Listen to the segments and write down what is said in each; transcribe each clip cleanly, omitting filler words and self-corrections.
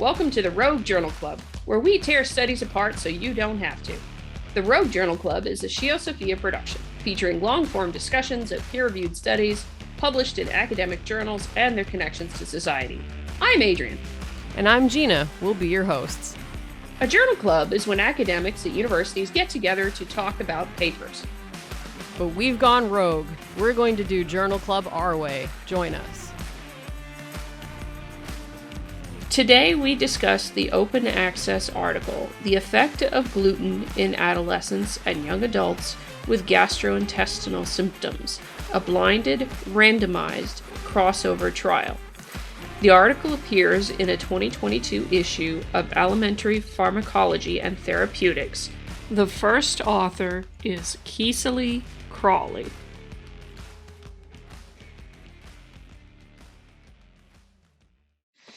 Welcome to the Rogue Journal Club, where we tear studies apart so you don't have to. The Rogue Journal Club is a ScioSophia production, featuring long-form discussions of peer-reviewed studies published in academic journals and their connections to society. I'm Adrian. And I'm Gina. We'll be your hosts. A journal club is when academics at universities get together to talk about papers. But we've gone rogue. We're going to do Journal Club our way. Join us. Today we discuss the open access article, The Effect of Gluten in Adolescents and Young Adults with Gastrointestinal Symptoms, a blinded, randomized crossover trial. The article appears in a 2022 issue of Alimentary Pharmacology and Therapeutics. The first author is Cecily Crawley.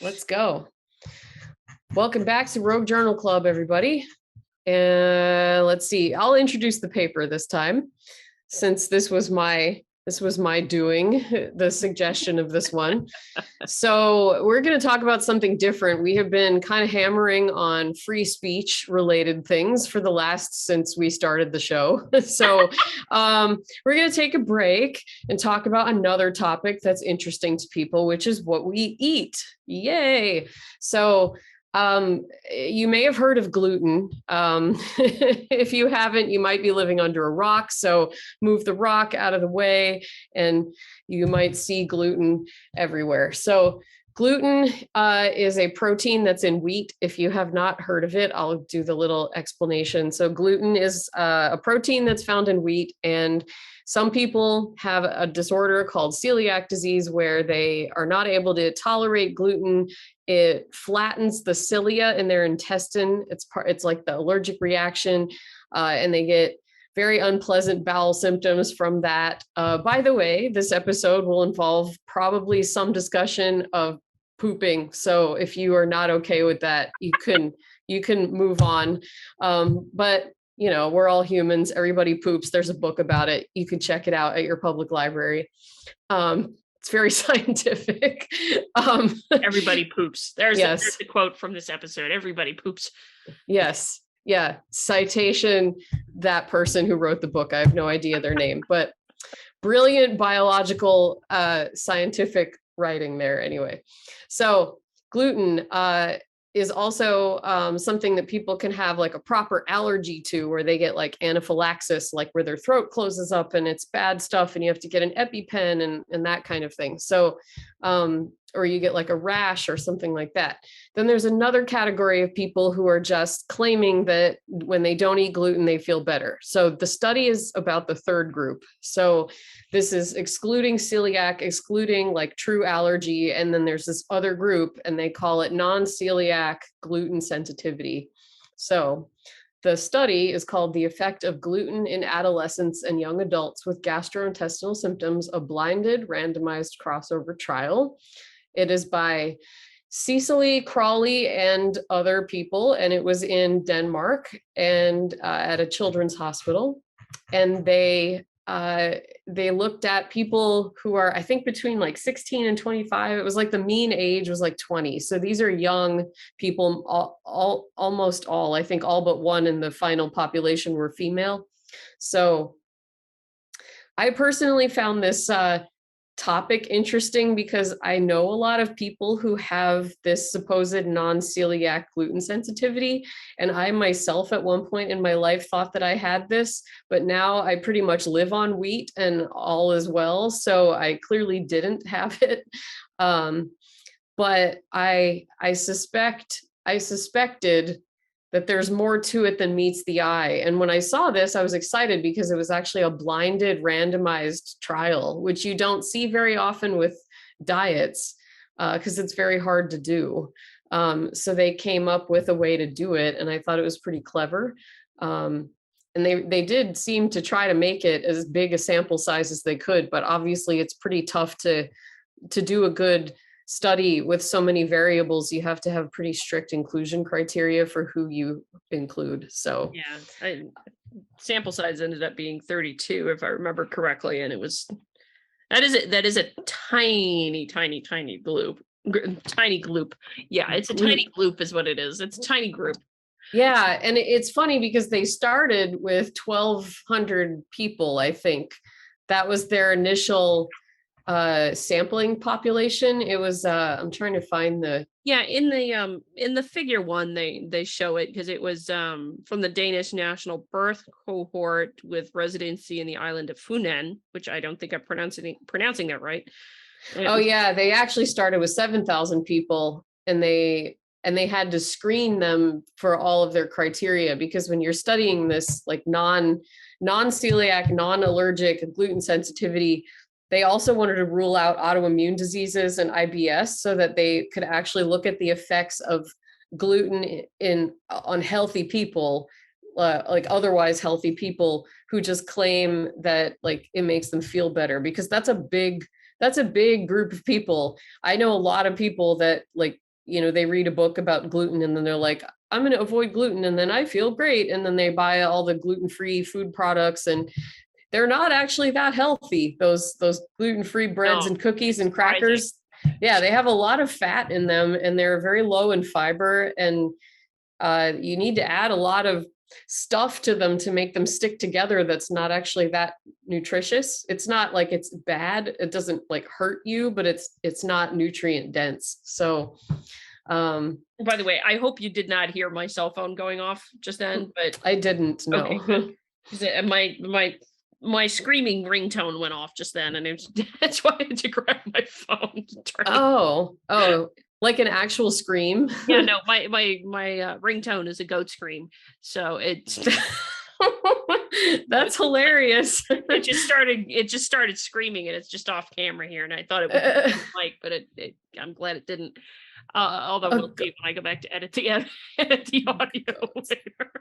Let's go. Welcome back to Rogue Journal Club, everybody. And let's see, I'll introduce the paper this time, since this was my doing, the suggestion of this one. So we're going to talk about something different. We have been kind of hammering on free speech related things since we started the show. So we're going to take a break and talk about another topic that's interesting to people, which is what we eat. Yay. So you may have heard of gluten. If you haven't, you might be living under a rock. So move the rock out of the way and you might see gluten everywhere. So gluten is a protein that's in wheat. If you have not heard of it, I'll do the little explanation. So gluten is a protein that's found in wheat, and some people have a disorder called celiac disease where they are not able to tolerate gluten. It flattens the cilia in their intestine. It's like the allergic reaction, and they get very unpleasant bowel symptoms from that. By the way, this episode will involve probably some discussion of pooping. So if you are not okay with that, you can move on. But you know, we're all humans. Everybody poops. There's a book about it. You can check it out at your public library. It's very scientific. Everybody poops. There's the quote from this episode. Everybody poops. Yes. Yeah. Citation, that person who wrote the book. I have no idea their name, but brilliant biological, scientific writing there anyway. So gluten, is also something that people can have like a proper allergy to, where they get like anaphylaxis, like where their throat closes up and it's bad stuff and you have to get an EpiPen and that kind of thing. So, or you get like a rash or something like that. Then there's another category of people who are just claiming that when they don't eat gluten, they feel better. So the study is about the third group. So this is excluding celiac, excluding like true allergy. And then there's this other group and they call it non-celiac gluten sensitivity. So the study is called The Effect of Gluten in Adolescents and Young Adults with Gastrointestinal Symptoms, a blinded randomized crossover trial. It is by Cecily Crawley and other people, and it was in Denmark and at a children's hospital. And they looked at people who are, I think, between like 16 and 25. It was like the mean age was like 20. So these are young people, almost all, I think all but one in the final population were female. So I personally found this topic interesting because I know a lot of people who have this supposed non-celiac gluten sensitivity. And I myself at one point in my life thought that I had this, but now I pretty much live on wheat and all is well. So I clearly didn't have it. But I suspected that there's more to it than meets the eye. And when I saw this, I was excited because it was actually a blinded randomized trial, which you don't see very often with diets because it's very hard to do. So they came up with a way to do it. And I thought it was pretty clever. And they did seem to try to make it as big a sample size as they could, but obviously it's pretty tough to do a good study with so many variables. You have to have pretty strict inclusion criteria for who you include. So yeah, sample size ended up being 32, if I remember correctly, and that is a tiny blue Tiny gloop. Yeah, it's a tiny gloop is what it is. It's a tiny group. Yeah, and it's funny because they started with 1,200 people, I think. That was their initial sampling population. It was I'm trying to find the in the figure one they show it because it was from the Danish national birth cohort with residency in the island of Funen, which I don't think I'm pronouncing that right. Oh yeah, they actually started with 7,000 people, and they had to screen them for all of their criteria, because when you're studying this like non-celiac, non-allergic gluten sensitivity, they also wanted to rule out autoimmune diseases and IBS so that they could actually look at the effects of gluten on healthy people, like otherwise healthy people who just claim that like it makes them feel better, because that's a big group of people. I know a lot of people that like, they read a book about gluten and then they're like, I'm going to avoid gluten and then I feel great. And then they buy all the gluten-free food products and they're not actually that healthy. Those gluten-free breads and cookies and crackers. Yeah, they have a lot of fat in them and they're very low in fiber. And you need to add a lot of stuff to them to make them stick together that's not actually that nutritious. It's not like it's bad. It doesn't like hurt you, but it's not nutrient dense. So by the way, I hope you did not hear my cell phone going off just then, but I didn't. No. Okay, my screaming ringtone went off just then, and that's why I had to grab my phone. Oh, like an actual scream? Yeah, no, my ringtone is a goat scream, so it's that's hilarious. It just started screaming, and it's just off camera here, and I thought it would be Mike, but I'm glad it didn't. Although we'll see when I go back to edit the audio later.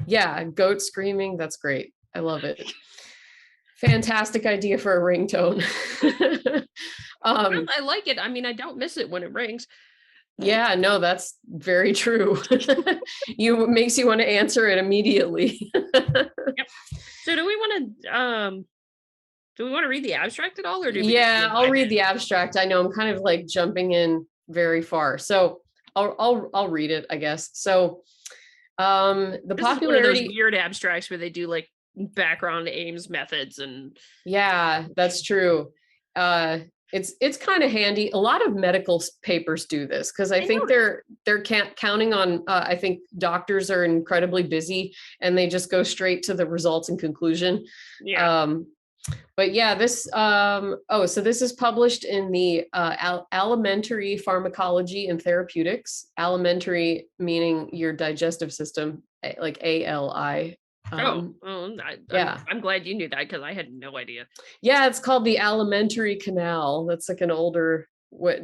Yeah, goat screaming. That's great. I love it. Fantastic idea for a ringtone. I like it. I mean, I don't miss it when it rings. Yeah, no, that's very true. Makes you want to answer it immediately. Yep. So do we want to read the abstract at all, or I'll read the abstract. I know I'm kind of like jumping in very far, so I'll read it, I guess. So the popularity, one of those weird abstracts where they do like background aims methods and that's true. It's kind of handy. A lot of medical papers do this because I think they're counting on I think doctors are incredibly busy and they just go straight to the results and conclusion. But yeah, this so this is published in the Alimentary Pharmacology and Therapeutics. Alimentary meaning your digestive system, like ALI. I'm glad you knew that because I had no idea. Yeah, it's called the alimentary canal. That's like an older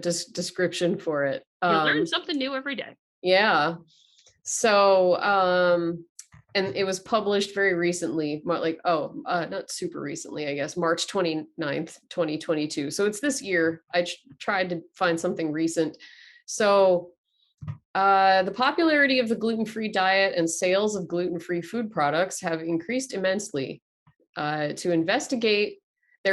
description for it. You learn something new every day. Yeah. So and it was published very recently, not super recently, I guess, March 29th, 2022. So it's this year. I tried to find something recent. So the popularity of the gluten-free diet and sales of gluten-free food products have increased immensely. Their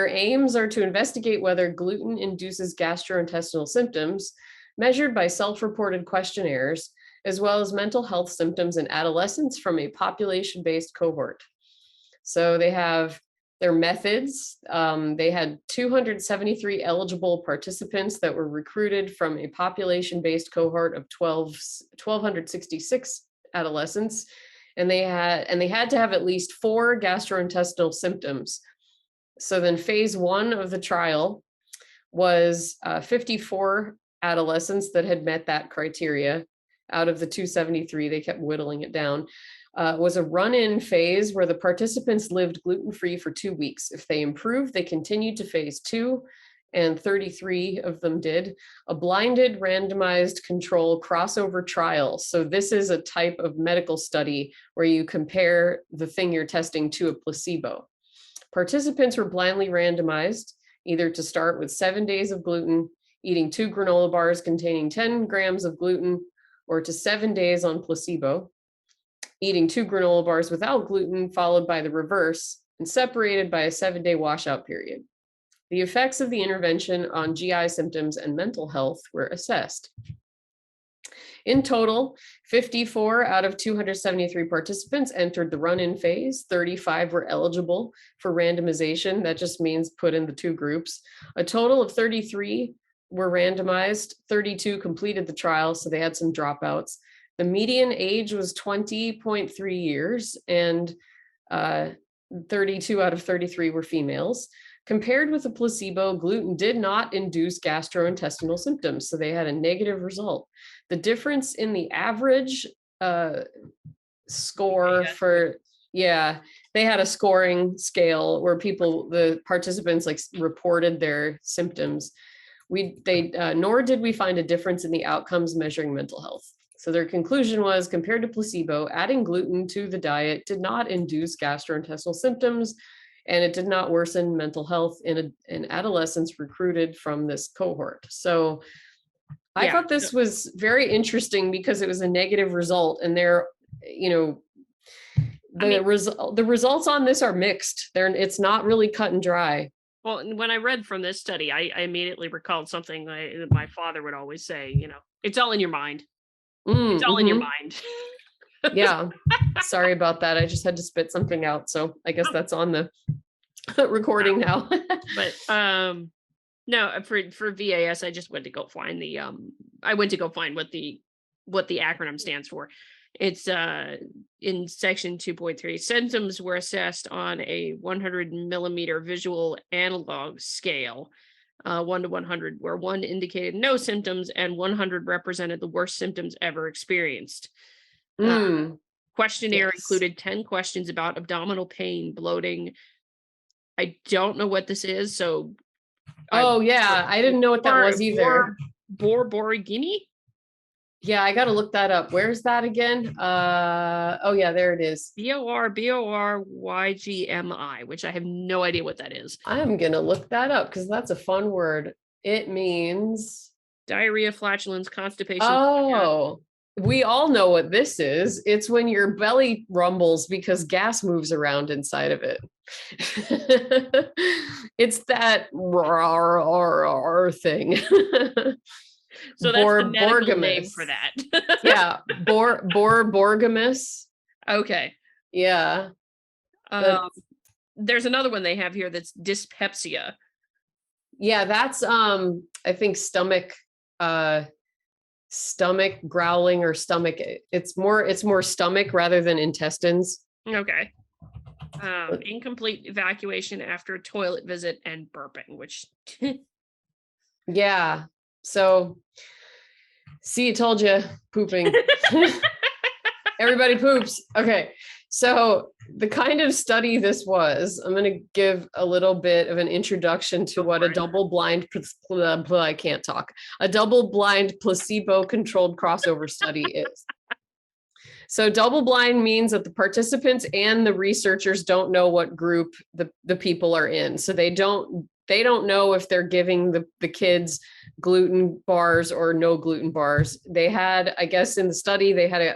aims are to investigate whether gluten induces gastrointestinal symptoms measured by self-reported questionnaires, as well as mental health symptoms in adolescents from a population-based cohort. So they have their methods. They had 273 eligible participants that were recruited from a population-based cohort of 1,266 adolescents. And they had to have at least 4 gastrointestinal symptoms. So then phase 1 of the trial was 54 adolescents that had met that criteria. Out of the 273, they kept whittling it down. Was a run-in phase where the participants lived gluten-free for 2 weeks. If they improved, they continued to phase 2, and 33 of them did. A blinded, randomized control crossover trial. So this is a type of medical study where you compare the thing you're testing to a placebo. Participants were blindly randomized, either to start with 7 days of gluten, eating 2 granola bars containing 10 grams of gluten, or to 7 days on placebo, eating 2 granola bars without gluten, followed by the reverse, and separated by a 7-day washout period. The effects of the intervention on GI symptoms and mental health were assessed. In total, 54 out of 273 participants entered the run-in phase. 35 were eligible for randomization. That just means put in the two groups. A total of 33 were randomized. 32 completed the trial, so they had some dropouts. The median age was 20.3 years, and 32 out of 33 were females. Compared with the placebo, gluten did not induce gastrointestinal symptoms, so they had a negative result. The difference in the average score they had a scoring scale where the participants like reported their symptoms. Nor did we find a difference in the outcomes measuring mental health. So their conclusion was, compared to placebo, adding gluten to the diet did not induce gastrointestinal symptoms, and it did not worsen mental health in adolescents recruited from this cohort. So I thought this was very interesting because it was a negative result, and the results on this are mixed. It's not really cut and dry. Well, when I read from this study, I immediately recalled something that my father would always say, it's all in your mind. It's all in your mind. Yeah. Sorry about that. I just had to spit something out. So I guess that's on the recording now. But no, for VAS, I just went to go find what the acronym stands for. It's in section 2.3. Symptoms were assessed on a 100 millimeter visual analog scale, 1 to 100, where 1 indicated no symptoms and 100 represented the worst symptoms ever experienced. Questionnaire included 10 questions about abdominal pain, bloating. I don't know what this is, so. I didn't know what that was either. Borborygmi? Yeah, I got to look that up. Where's that again? There it is. BORYGMI, which I have no idea what that is. I'm going to look that up because that's a fun word. It means diarrhea, flatulence, constipation. Oh, we all know what this is. It's when your belly rumbles because gas moves around inside of it. It's that thing. So that's the medical name for that. Yeah, borgamus. Okay. Yeah. There's another one they have here that's dyspepsia. Yeah, that's I think stomach growling or stomach. It's more stomach rather than intestines. Okay. Incomplete evacuation after a toilet visit and burping, which yeah. So, see, I told you, pooping. Everybody poops. Okay. So the kind of study this was, I'm going to give a little bit of an introduction to what a double-blind placebo-controlled crossover study is. So double-blind means that the participants and the researchers don't know what group the people are in. So they don't know if they're giving the kids gluten bars or no gluten bars. They had, I guess in the study, they had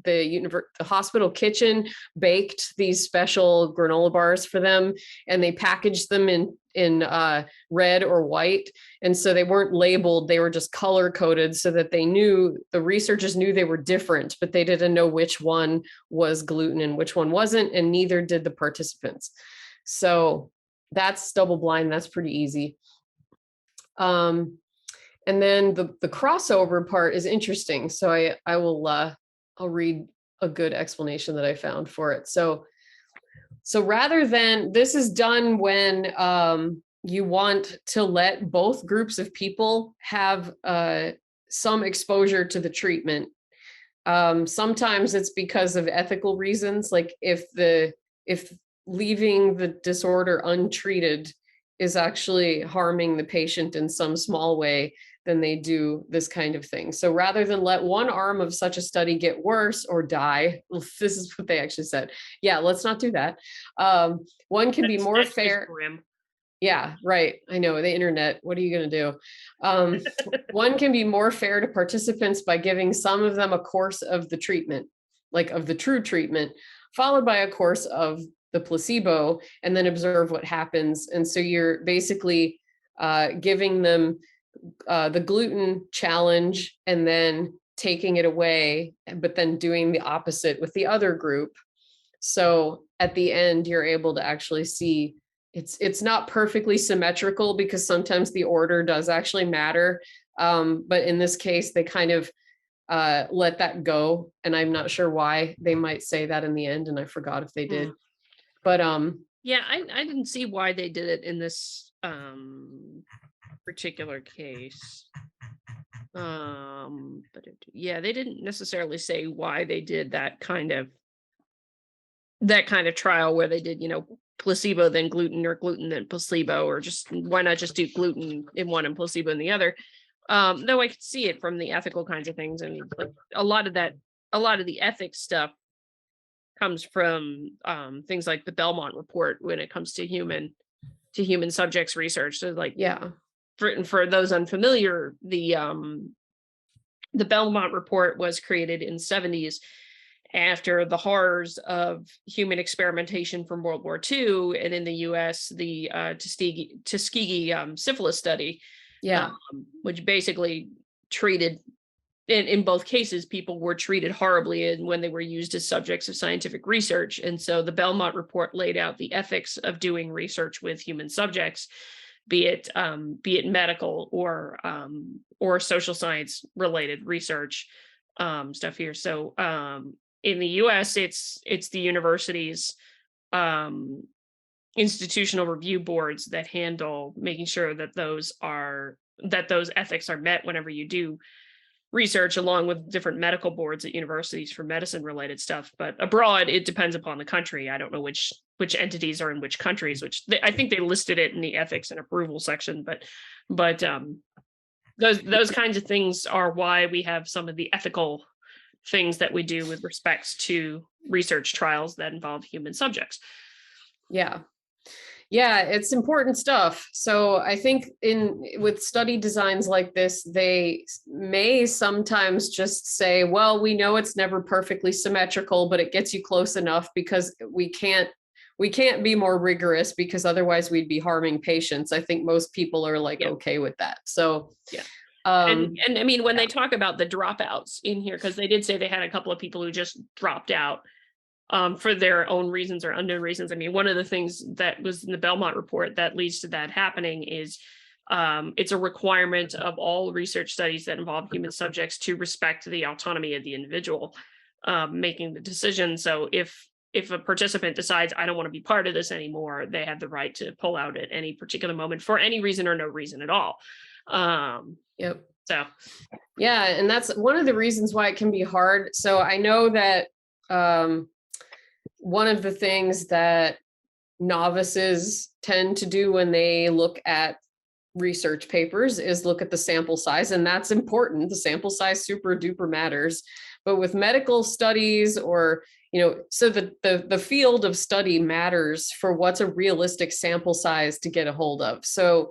the hospital kitchen baked these special granola bars for them, and they packaged them in red or white. And so they weren't labeled, they were just color coded so that the researchers knew they were different, but they didn't know which one was gluten and which one wasn't, and neither did the participants. So that's double blind. That's pretty easy. And then the crossover part is interesting. So I'll read a good explanation that I found for it. So rather than, this is done when you want to let both groups of people have some exposure to the treatment. Sometimes it's because of ethical reasons, like if leaving the disorder untreated is actually harming the patient in some small way, then they do this kind of thing. So rather than let one arm of such a study get worse or die, this is what they actually said. Yeah, let's not do that. One can be more fair. Yeah, right. I know, the internet. What are you going to do? One can be more fair to participants by giving some of them a course of the treatment, like of the true treatment, followed by a course of the placebo and then observe what happens. And so you're basically giving them the gluten challenge and then taking it away, but then doing the opposite with the other group. So at the end, you're able to actually see it's not perfectly symmetrical because sometimes the order does actually matter. But in this case, they kind of let that go. And I'm not sure why they might say that in the end. And I forgot if they did. But yeah, I didn't see why they did it in this particular case. But yeah, they didn't necessarily say why they did that kind of trial where they did, placebo then gluten, or gluten then placebo, or just why not just do gluten in one and placebo in the other. Though I could see it from the ethical kinds of things. I mean, like a lot of the ethics stuff comes from things like the Belmont report when it comes to human subjects research. So like, yeah, for those unfamiliar, the Belmont report was created in the 70s after the horrors of human experimentation from World War II, and in the US, the Tuskegee syphilis study, which basically treated, in both cases, people were treated horribly and when they were used as subjects of scientific research. And so the Belmont report laid out the ethics of doing research with human subjects, be it medical or social science related research stuff here. So in the US, it's the universities' institutional review boards that handle making sure that those ethics are met whenever you do research, along with different medical boards at universities for medicine related stuff. But abroad, it depends upon the country. I don't know which entities are in which countries, I think they listed it in the ethics and approval section, but those kinds of things are why we have some of the ethical things that we do with respects to research trials that involve human subjects. Yeah, it's important stuff. So I think with study designs like this, they may sometimes just say, well, we know it's never perfectly symmetrical, but it gets you close enough because we can't be more rigorous because otherwise we'd be harming patients. I think most people are like, okay with that. So yeah. And I mean, when they talk about the dropouts in here, because they did say they had a couple of people who just dropped out for their own reasons or unknown reasons. I mean, one of the things that was in the Belmont report that leads to that happening is it's a requirement of all research studies that involve human subjects to respect the autonomy of the individual making the decision. So if a participant decides, I don't want to be part of this anymore, they have the right to pull out at any particular moment for any reason or no reason at all. Yep. So, yeah, and that's one of the reasons why it can be hard. So I know that one of the things that novices tend to do when they look at research papers is look at the sample size, and that's important. The sample size super duper matters. But with medical studies, or so the field of study matters for what's a realistic sample size to get a hold of. So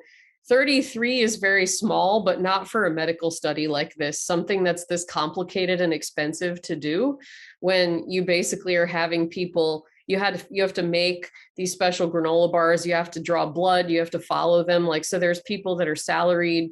33 is very small, but not for a medical study like this, something that's this complicated and expensive to do, when you basically are having people, you have to make these special granola bars, you have to draw blood, you have to follow them. So there's people that are salaried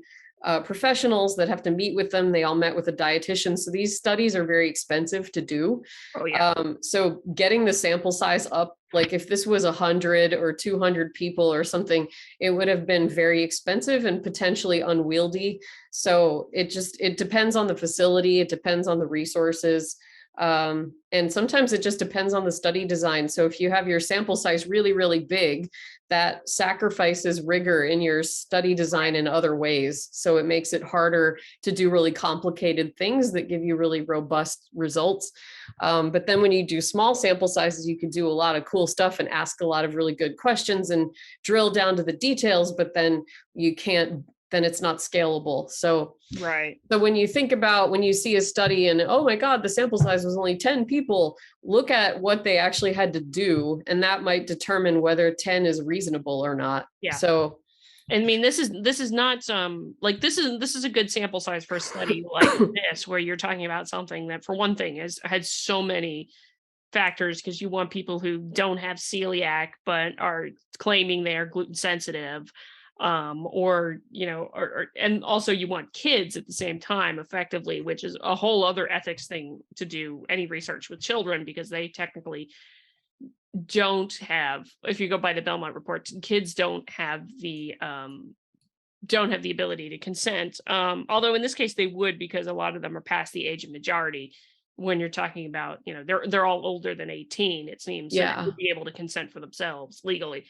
professionals that have to meet with them. They all met with a dietitian. So these studies are very expensive to do. Oh, yeah. So getting the sample size up, like if this was 100 or 200 people or something, it would have been very expensive and potentially unwieldy. So it depends on the facility. It depends on the resources. And sometimes it just depends on the study design. So if you have your sample size really, really big, that sacrifices rigor in your study design in other ways. So it makes it harder to do really complicated things that give you really robust results. But then when you do small sample sizes, you can do a lot of cool stuff and ask a lot of really good questions and drill down to the details, but then then it's not scalable. So, right. So when you see a study and, oh my God, the sample size was only 10 people, look at what they actually had to do. And that might determine whether 10 is reasonable or not. Yeah. So, I mean, this is not this is a good sample size for a study like this, where you're talking about something that, for one thing, had so many factors because you want people who don't have celiac but are claiming they are gluten sensitive, or and also you want kids at the same time effectively, which is a whole other ethics thing to do any research with children, because they technically don't have, if you go by the Belmont report, kids don't have the ability to consent, although in this case they would, because a lot of them are past the age of majority. When you're talking about, they're all older than 18, it seems, so they would be able to consent for themselves legally.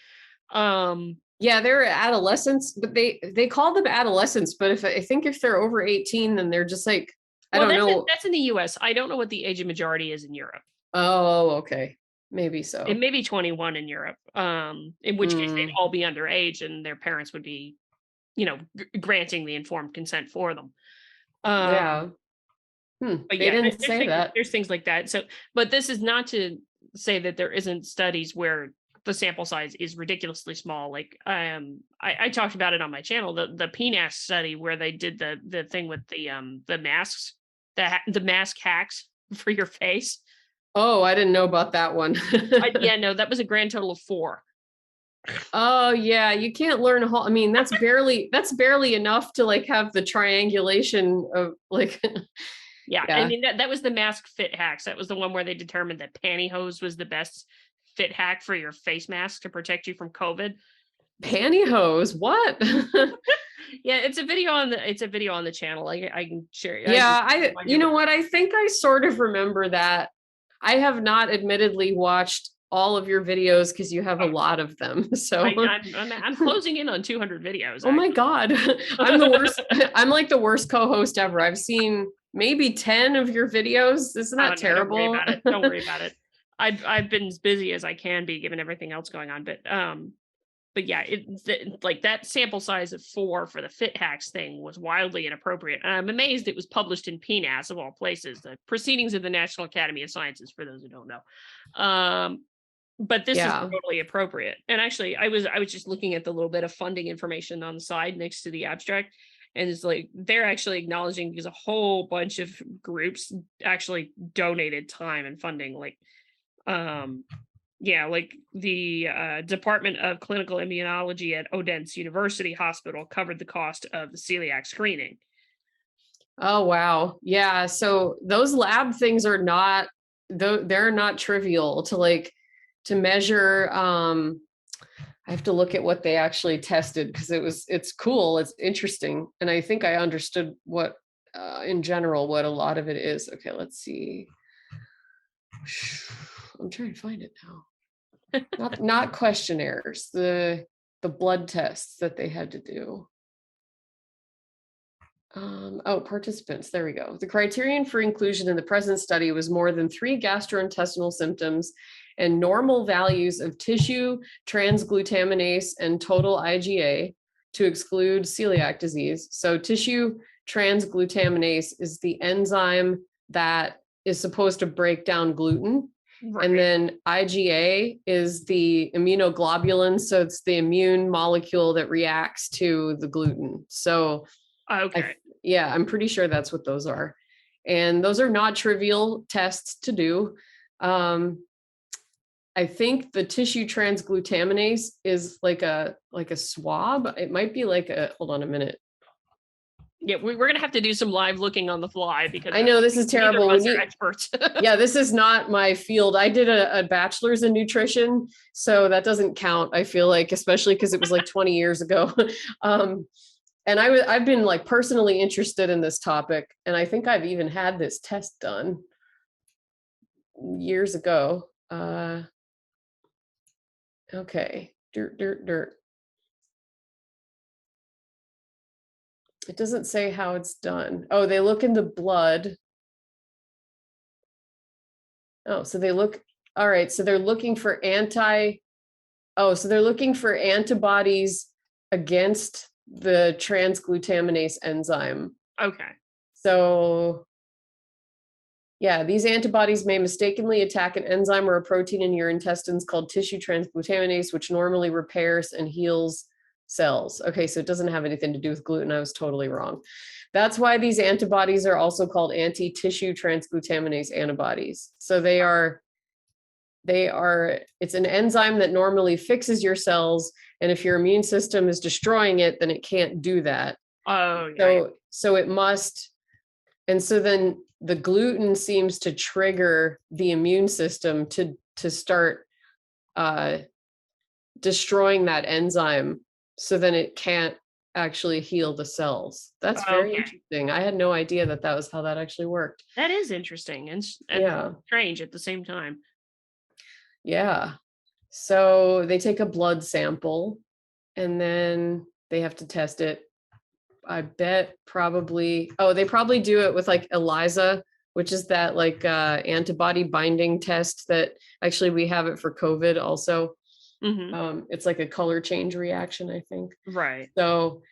Yeah, they're adolescents, but they call them adolescents, but I think if they're over 18, then they're just like, I don't know. That's in the US. I don't know what the age of majority is in Europe. Oh, okay. Maybe so. It may be 21 in Europe, in which case they'd all be underage and their parents would be, granting the informed consent for them. Yeah. But they didn't say that. There's things like that. So, but this is not to say that there isn't studies where the sample size is ridiculously small. Like, I talked about it on my channel, the PNAS study where they did the thing with the masks, the mask hacks for your face. Oh, I didn't know about that one. No, that was a grand total of 4. Oh yeah, you can't learn a whole. I mean, that's barely enough to like have the triangulation of like. Yeah, I mean that was the mask fit hacks. That was the one where they determined that pantyhose was the best fit hack for your face mask to protect you from COVID. Pantyhose? What? Yeah, it's a video on the channel. I can share it. Yeah, you know what? I think I sort of remember that. I have not admittedly watched all of your videos because you have a lot of them. So I'm closing in on 200 videos. Oh my God. I'm the worst. I'm like the worst co-host ever. I've seen maybe 10 of your videos. Isn't that terrible? Don't worry about it. I've been as busy as I can be given everything else going on. But yeah, like that sample size of 4 for the fit hacks thing was wildly inappropriate. And I'm amazed it was published in PNAS of all places, the Proceedings of the National Academy of Sciences, for those who don't know. But this is totally appropriate. And actually, I was just looking at the little bit of funding information on the side next to the abstract, and it's like they're actually acknowledging, because a whole bunch of groups actually donated time and funding, like like the Department of Clinical Immunology at Odense University Hospital covered the cost of the celiac screening. Oh wow. Yeah, so those lab things are not, they're not trivial to measure. I have to look at what they actually tested, because it's cool, it's interesting, and I think I understood what in general what a lot of it is. Okay, let's see. I'm trying to find it now. Not questionnaires, the blood tests that they had to do. Participants, there we go. The criterion for inclusion in the present study was more than 3 gastrointestinal symptoms and normal values of tissue transglutaminase and total IgA to exclude celiac disease. So tissue transglutaminase is the enzyme that is supposed to break down gluten. Right. And then IgA is the immunoglobulin. So it's the immune molecule that reacts to the gluten. So okay. I'm pretty sure that's what those are. And those are not trivial tests to do. I think the tissue transglutaminase is like a swab. It might be like hold on a minute. Yeah, we're going to have to do some live looking on the fly, because I know this is terrible. We're experts. Yeah, this is not my field. I did a bachelor's in nutrition, so that doesn't count, I feel like, especially because it was like 20 years ago. And I've been like personally interested in this topic, and I think I've even had this test done years ago. Okay, dirt. It doesn't say how it's done. Oh, they look in the blood. Oh, so they look, all right. So they're looking for they're looking for antibodies against the transglutaminase enzyme. Okay. So yeah, these antibodies may mistakenly attack an enzyme or a protein in your intestines called tissue transglutaminase, which normally repairs and heals cells. Okay, so it doesn't have anything to do with gluten. I was totally wrong. That's why these antibodies are also called anti-tissue transglutaminase antibodies. So they are it's an enzyme that normally fixes your cells. And if your immune system is destroying it, then it can't do that. Oh, yeah. So it must, and so then the gluten seems to trigger the immune system to start destroying that enzyme, so then it can't actually heal the cells. That's very interesting. I had no idea that was how that actually worked. That is interesting and Yeah. strange at the same time. Yeah. So they take a blood sample and then they have to test it. I bet probably, they probably do it with like ELISA, which is that like antibody binding test that actually we have it for COVID also. It's like a color change reaction, I think. Right. So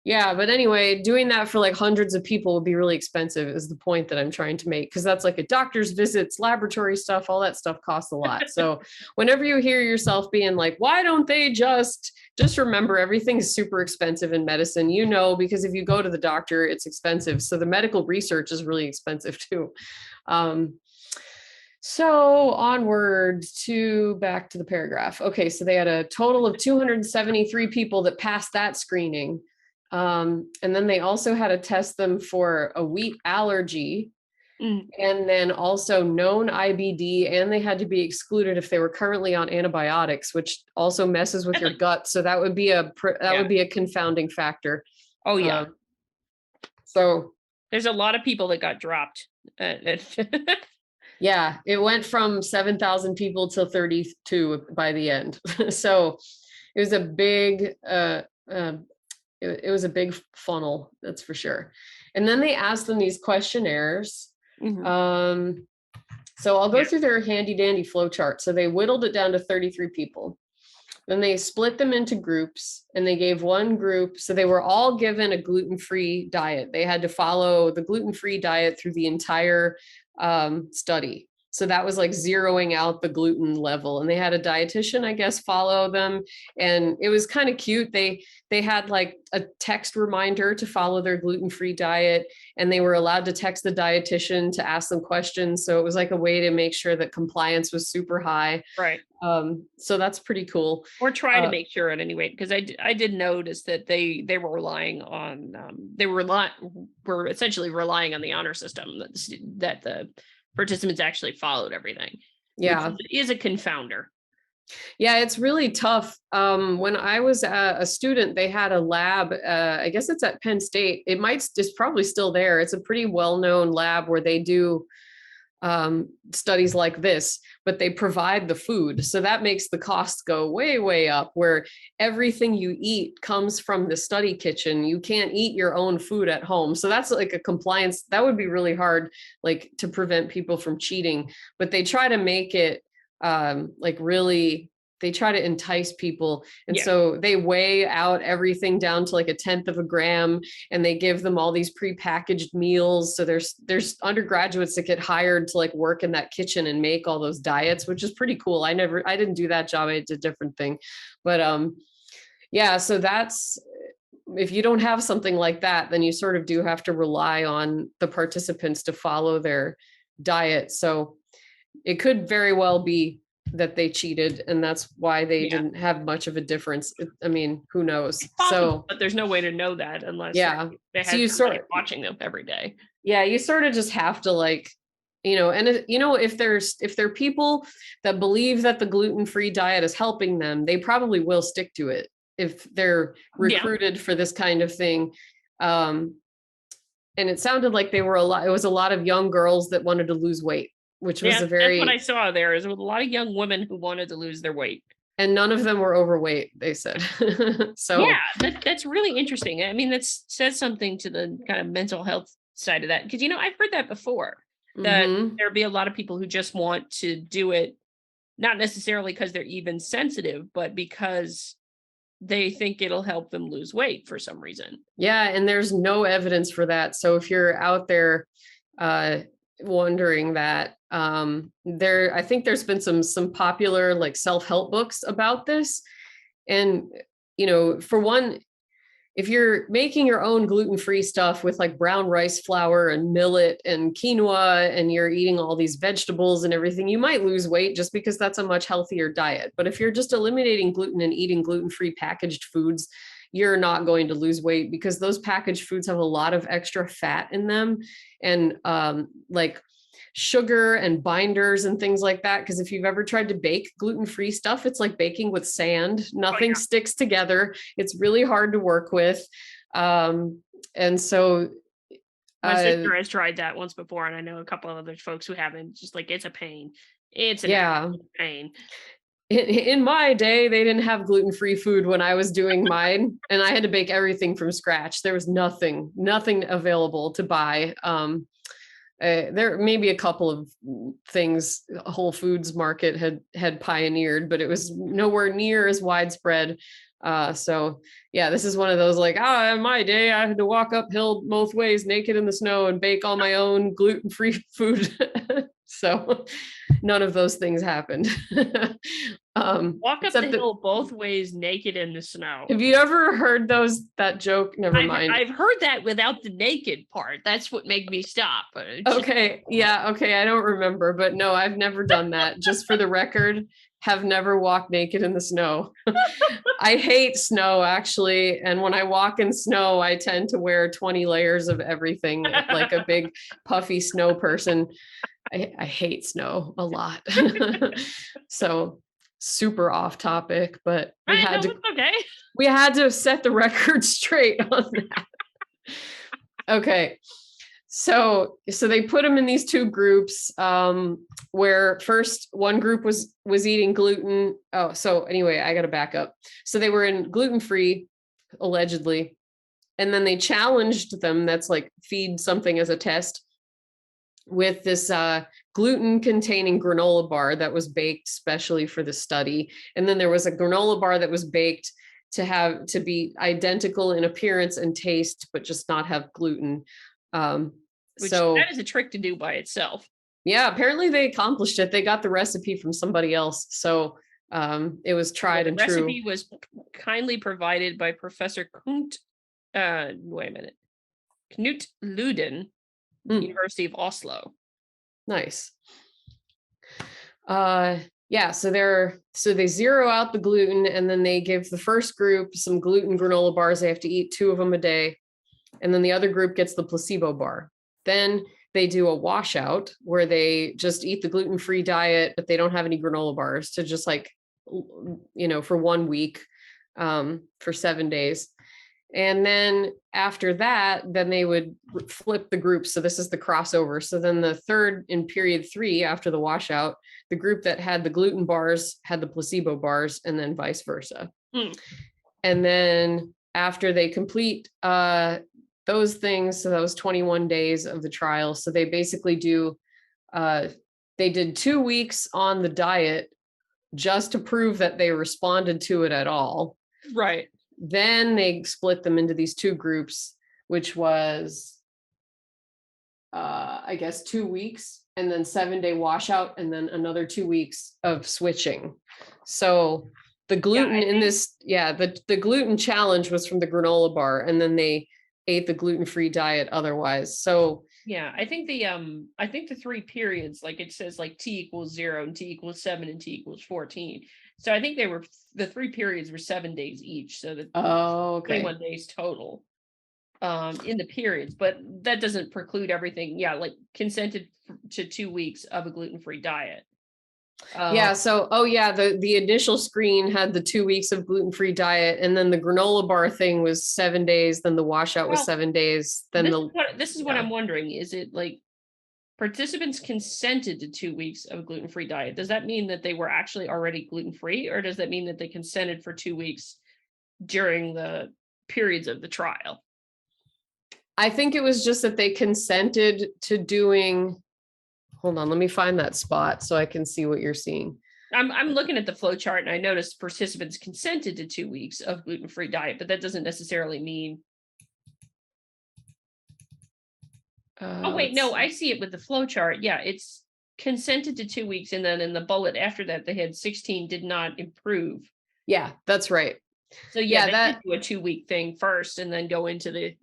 yeah, but anyway, doing that for like hundreds of people would be really expensive is the point that I'm trying to make, because that's like a doctor's visits, laboratory stuff, all that stuff costs a lot. So whenever you hear yourself being like, why don't they just remember everything's super expensive in medicine, because if you go to the doctor, it's expensive. So the medical research is really expensive too. So onward back to the paragraph. Okay, so they had a total of 273 people that passed that screening. And then they also had to test them for a wheat allergy, and then also known IBD, and they had to be excluded if they were currently on antibiotics, which also messes with your gut. So that would be would be a confounding factor. Oh yeah. So there's a lot of people that got dropped. Yeah, it went from 7,000 people to 32 by the end. So it was a big it was a big funnel, that's for sure. And then they asked them these questionnaires. So I'll go through their handy dandy flow chart. So they whittled it down to 33 people. Then they split them into groups, and they gave one group, so they were all given a gluten-free diet. They had to follow the gluten-free diet through the entire study. So that was like zeroing out the gluten level, and they had a dietitian, I guess, follow them. And it was kind of cute. They had like a text reminder to follow their gluten-free diet, and they were allowed to text the dietitian to ask them questions. So it was like a way to make sure that compliance was super high. Right. So that's pretty cool. Or try to make sure at any rate, because I did notice that they were relying on were essentially relying on the honor system that the participants actually followed everything. Yeah, which is a confounder. Yeah, it's really tough. When I was a student, they had a lab. I guess it's at Penn State. It's probably still there. It's a pretty well-known lab where they do studies like this, but they provide the food. So that makes the costs go way, way up, where everything you eat comes from the study kitchen. You can't eat your own food at home. So that's like a compliance. That would be really hard, like to prevent people from cheating, but they try to make it they try to entice people. And so they weigh out everything down to like 1/10 of a gram, and they give them all these prepackaged meals. So there's undergraduates that get hired to like work in that kitchen and make all those diets, which is pretty cool. I didn't do that job. I did a different thing. But so that's, if you don't have something like that, then you sort of do have to rely on the participants to follow their diet. So it could very well be that they cheated, and that's why they didn't have much of a difference. I mean, who knows? Possible, but there's no way to know that unless they had somebody watching them every day. Yeah, you sort of just have to and if there are people that believe that the gluten-free diet is helping them, they probably will stick to it if they're recruited for this kind of thing. And it sounded like it was a lot of young girls that wanted to lose weight, which was that's what I saw there, is with a lot of young women who wanted to lose their weight. And none of them were overweight, they said. So that's really interesting. I mean, that says something to the kind of mental health side of that. Because, I've heard that before, that there'll be a lot of people who just want to do it, not necessarily because they're even sensitive, but because they think it'll help them lose weight for some reason. Yeah, and there's no evidence for that. So if you're out there wondering that, I think there's been some popular like self-help books about this. And, for one, if you're making your own gluten-free stuff with like brown rice flour and millet and quinoa, and you're eating all these vegetables and everything, you might lose weight just because that's a much healthier diet. But if you're just eliminating gluten and eating gluten-free packaged foods, you're not going to lose weight, because those packaged foods have a lot of extra fat in them, and like sugar and binders and things like that. Because if you've ever tried to bake gluten-free stuff, it's like baking with sand. Nothing sticks together. It's really hard to work with. And so my sister has tried that once before, and I know a couple of other folks who haven't. Just like, it's a pain. It's a pain. In my day, they didn't have gluten-free food when I was doing mine, and I had to bake everything from scratch. There was nothing available to buy. There may be a couple of things Whole Foods Market had pioneered, but it was nowhere near as widespread. So yeah, this is one of those like, in my day, I had to walk uphill both ways naked in the snow and bake all my own gluten-free food. So none of those things happened. Walk up the hill both ways naked in the snow. Have you ever heard that joke? Never mind. I've heard that without the naked part. That's what made me stop. Okay. Yeah. Okay. I don't remember, but no, I've never done that. Just for the record, have never walked naked in the snow. I hate snow, actually. And when I walk in snow, I tend to wear 20 layers of everything, like a big puffy snow person. I hate snow a lot. So super off topic, but we had to set the record straight on that. Okay. So they put them in these two groups, where first one group was eating gluten. Oh, so anyway, I got to back up. So they were in gluten-free, allegedly. And then they challenged them, that's like feed something as a test, with this gluten containing granola bar that was baked specially for the study. And then there was a granola bar that was baked to be identical in appearance and taste, but just not have gluten. So that is a trick to do by itself. Yeah, apparently they accomplished it. They got the recipe from somebody else. So it was tried and true. The recipe was kindly provided by Professor Knut Luden, University of Oslo. Nice. Yeah, so they zero out the gluten, and then they give the first group some gluten granola bars. They have to eat 2 of them a day. And then the other group gets the placebo bar. Then they do a washout where they just eat the gluten-free diet, but they don't have any granola bars, to just like, for 1 week, for 7 days. And then after that, then they would flip the groups. So this is the crossover. So then the third, in period 3, after the washout, the group that had the gluten bars had the placebo bars, and then vice versa. And then after they complete those things, so that was 21 days of the trial. So they basically they did 2 weeks on the diet just to prove that they responded to it at all. Right. Then they split them into these 2 groups, which was, I guess, 2 weeks, and then 7-day washout, and then another 2 weeks of switching. So the gluten the gluten challenge was from the granola bar, and then they ate the gluten-free diet otherwise. So yeah, I think the 3 periods, like it says, like T equals 0 and T equals 7 and T equals 14. So I think the 3 periods were 7 days each. So that 21 days total in the periods, but that doesn't preclude everything. Yeah. Like consented to 2 weeks of a gluten-free diet. So the initial screen had the 2 weeks of gluten-free diet, and then the granola bar thing was 7 days, then the washout was 7 days, then this is what I'm wondering. Is it like participants consented to 2 weeks of a gluten-free diet? Does that mean that they were actually already gluten-free, or does that mean that they consented for 2 weeks during the periods of the trial? I think it was just that they consented to doing. Hold on, let me find that spot so I can see what you're seeing. I'm looking at the flow chart, and I noticed participants consented to 2 weeks of gluten-free diet, but that doesn't necessarily mean. No, I see it with the flow chart. Yeah, it's consented to 2 weeks, and then in the bullet after that, they had 16 did not improve. Yeah, that's right. So Yeah, they that- did do a 2-week thing first and then go into the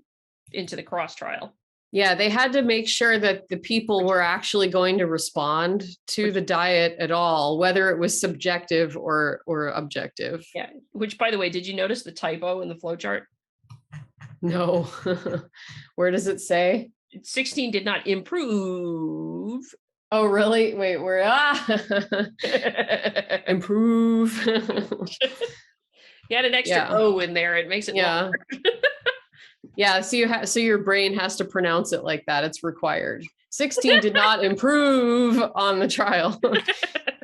cross trial. Yeah, they had to make sure that the people were actually going to respond to the diet at all, whether it was subjective or objective. Yeah. Which, by the way, did you notice the typo in the flowchart? No. Where does it say? 16 did not improve. Oh, really? Wait, where? Improve. You had an extra Yeah. O in there. It makes it Yeah. longer. Yeah, so your brain has to pronounce it like that. It's required. 16 did not improve on the trial.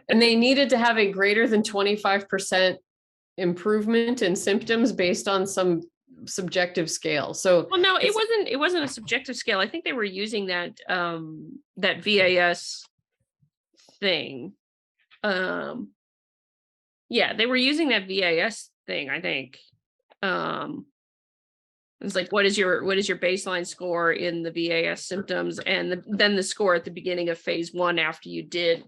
And they needed to have a greater than 25% improvement in symptoms based on some subjective scale. So Well, no, it wasn't a subjective scale. I think they were using that that VAS thing. Yeah, they were using that VAS thing, I think. It's like, what is your baseline score in the VAS symptoms, and then the score at the beginning of phase 1 after you did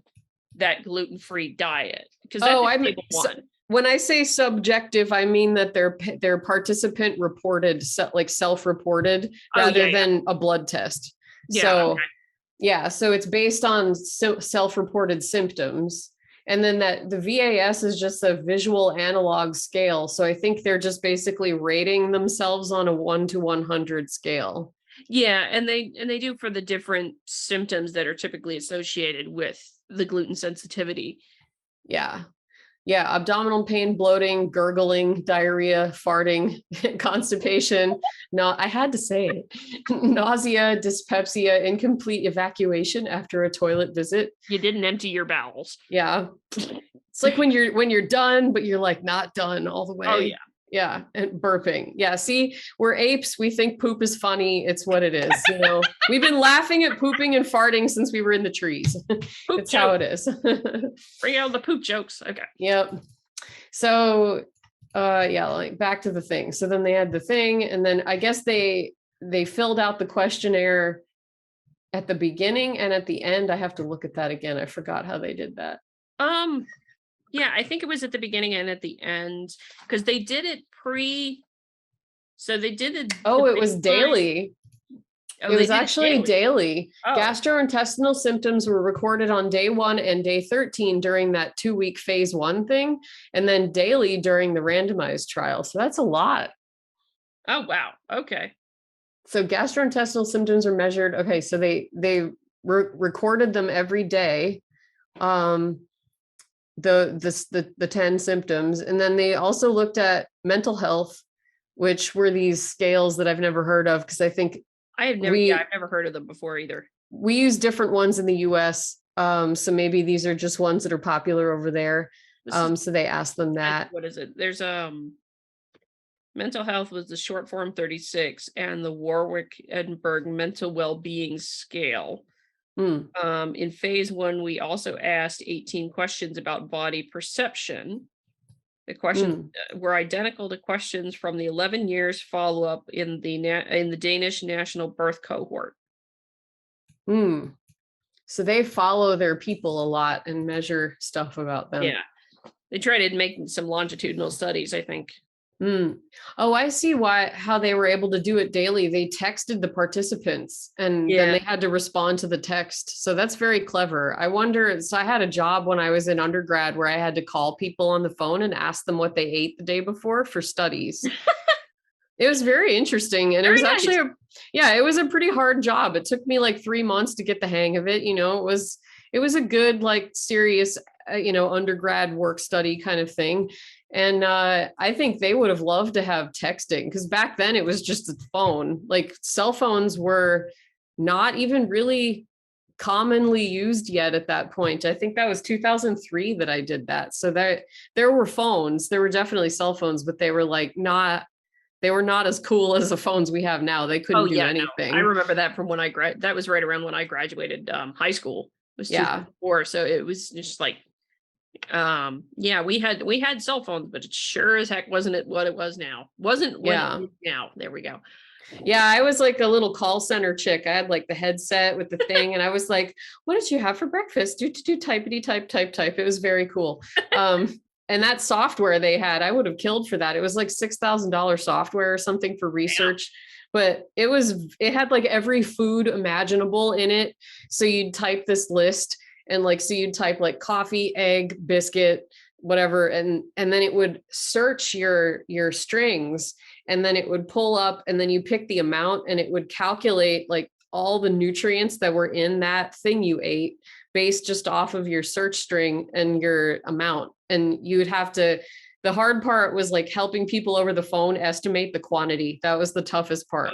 that gluten-free diet, because that's table 1. When I say subjective, I mean that they're participant reported, like self-reported, rather than a blood test. Yeah, so okay. Yeah, so it's based on self-reported symptoms. And then the VAS is just a visual analog scale. So I think they're just basically rating themselves on a 1 to 100 scale. Yeah, and they do for the different symptoms that are typically associated with the gluten sensitivity. Yeah. Yeah, abdominal pain, bloating, gurgling, diarrhea, farting, constipation. No, I had to say it. Nausea, dyspepsia, incomplete evacuation after a toilet visit. You didn't empty your bowels. Yeah. It's like when you're done, but you're like not done all the way. Oh yeah. Yeah, and burping. Yeah, see, we're apes. We think poop is funny. It's what it is. You know, we've been laughing at pooping and farting since we were in the trees. It's how it is. Bring out the poop jokes. Okay. Yep. So, yeah, like back to the thing. So then they had the thing, and then I guess they filled out the questionnaire at the beginning and at the end. I have to look at that again. I forgot how they did that. Yeah, I think it was at the beginning and at the end, because they did it so they did it. Oh, it was daily. It was actually daily. Oh. Gastrointestinal symptoms were recorded on day 1 and day 13 during that 2-week phase 1 thing, and then daily during the randomized trial. So that's a lot. Oh, wow. Okay. So gastrointestinal symptoms are measured. Okay, so they recorded them every day. The 10 symptoms, and then they also looked at mental health, which were these scales that I've never heard of, because I think I've never heard of them before either. We use different ones in the US, so maybe these are just ones that are popular over there. So they asked them that. What is it? There's mental health was the short form 36, and the Warwick-Edinburgh mental well-being scale. In phase 1, we also asked 18 questions about body perception. The questions were identical to questions from the 11 years follow-up in the Danish national birth cohort. So they follow their people a lot and measure stuff about them. Yeah, they try to make some longitudinal studies, I think. Oh, I see how they were able to do it daily. They texted the participants, and then they had to respond to the text. So that's very clever. I wonder, so I had a job when I was in undergrad where I had to call people on the phone and ask them what they ate the day before for studies. It was very interesting. And it was actually, it was a pretty hard job. It took me like 3 months to get the hang of it. You know, it was a good, like serious, undergrad work study kind of thing. And I think they would have loved to have texting, because back then it was just a phone. Like cell phones were not even really commonly used yet at that point. I think that was 2003 that I did that. So there were phones, there were definitely cell phones, but they were not as cool as the phones we have now. They couldn't do anything. No. I remember that from when that was right around when I graduated high school. It was 2004. So it was just like, we had cell phones, but it sure as heck wasn't what it was now. Wasn't what it is now. There we go. Yeah, I was like a little call center chick. I had like the headset with the thing, and I was like, "What did you have for breakfast?" Do typity type. It was very cool. And And that software they had, I would have killed for that. It was like $6,000 software or something for research, but it had like every food imaginable in it. So you'd type this list and like, so you'd type like coffee, egg, biscuit, whatever. And then it would search your strings, and then it would pull up, and then you pick the amount, and it would calculate like all the nutrients that were in that thing you ate based just off of your search string and your amount. And you would have to, the hard part was like helping people over the phone estimate the quantity. That was the toughest part.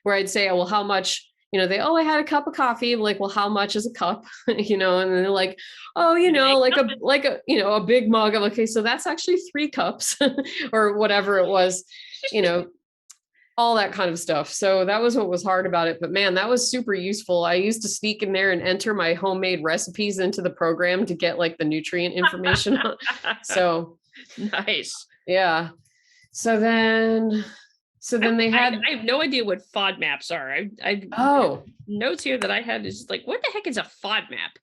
Where I'd say, oh, well, how much, I had a cup of coffee. I'm like, well, how much is a cup? And then they're like, oh, a big mug. I'm like, okay, so that's actually 3 cups or whatever it was, all that kind of stuff. So that was what was hard about it. But man, that was super useful. I used to sneak in there and enter my homemade recipes into the program to get like the nutrient information. So nice. Yeah. So then they had. I have no idea what FODMAPs are. I notes here that I had is like, what the heck is a FODMAP?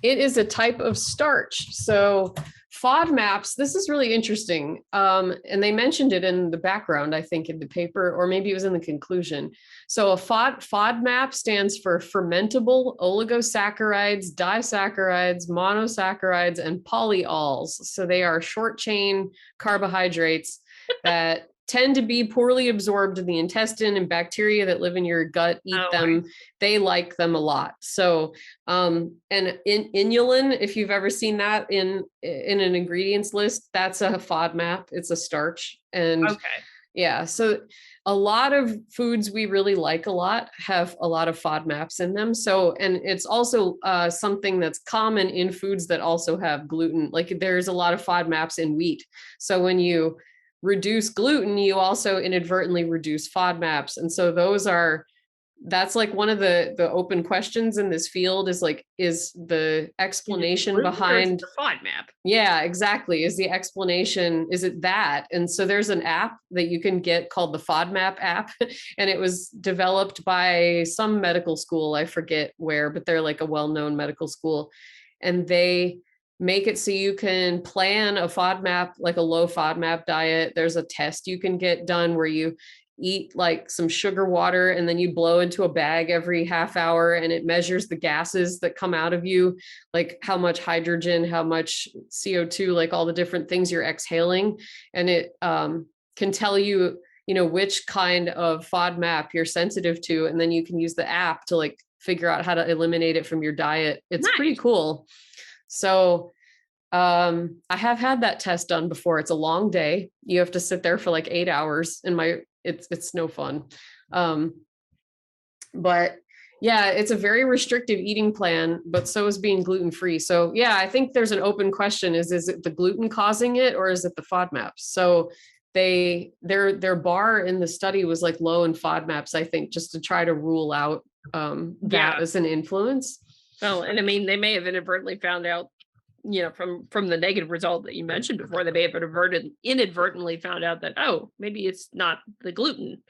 It is a type of starch. So FODMAPs, this is really interesting. And they mentioned it in the background, I think, in the paper, or maybe it was in the conclusion. So a FODMAP stands for fermentable oligosaccharides, disaccharides, monosaccharides, and polyols. So they are short chain carbohydrates that tend to be poorly absorbed in the intestine, and bacteria that live in your gut eat them. Right. They like them a lot. So, and inulin, if you've ever seen that in an ingredients list, that's a FODMAP. It's a starch. And yeah, so a lot of foods we really like a lot have a lot of FODMAPs in them. So, and it's also something that's common in foods that also have gluten. Like there's a lot of FODMAPs in wheat. So when you reduce gluten, you also inadvertently reduce FODMAPs. And so that's like one of the open questions in this field is like, is the explanation behind the FODMAP? Yeah, exactly. Is the explanation, is it that? And so there's an app that you can get called the FODMAP app. And it was developed by some medical school. I forget where, but they're like a well-known medical school. And they make it so you can plan a FODMAP, like a low FODMAP diet. There's a test you can get done where you eat like some sugar water, and then you blow into a bag every half hour, and it measures the gases that come out of you, like how much hydrogen, how much CO2, like all the different things you're exhaling. And it can tell you, which kind of FODMAP you're sensitive to. And then you can use the app to like figure out how to eliminate it from your diet. It's pretty cool. So I have had that test done before. It's a long day. You have to sit there for like 8 hours, and it's no fun. But yeah, it's a very restrictive eating plan, but so is being gluten-free. So yeah, I think there's an open question is it the gluten causing it, or is it the FODMAPs? So their bar in the study was like low in FODMAPs, I think, just to try to rule out that as an influence. Well, and I mean, they may have inadvertently found out, from the negative result that you mentioned before, they may have inadvertently found out that, oh, maybe it's not the gluten.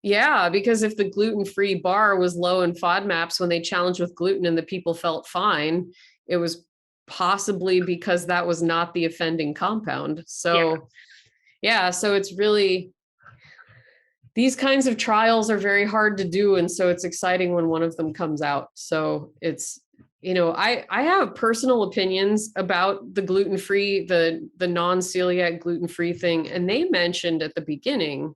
Yeah, because if the gluten-free bar was low in FODMAPs when they challenged with gluten and the people felt fine, it was possibly because that was not the offending compound. So so it's really, these kinds of trials are very hard to do. And so it's exciting when one of them comes out. So it's, I have personal opinions about the gluten-free, the non-celiac gluten-free thing. And they mentioned at the beginning,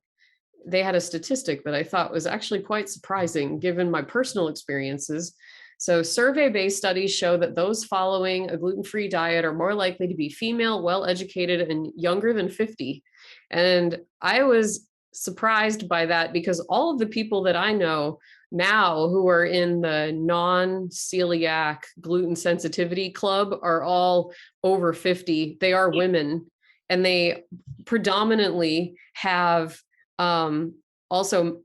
they had a statistic that I thought was actually quite surprising given my personal experiences. So survey-based studies show that those following a gluten-free diet are more likely to be female, well-educated, and younger than 50. And I was surprised by that because all of the people that I know now who are in the non-celiac gluten sensitivity club are all over 50. They are women, and they predominantly have also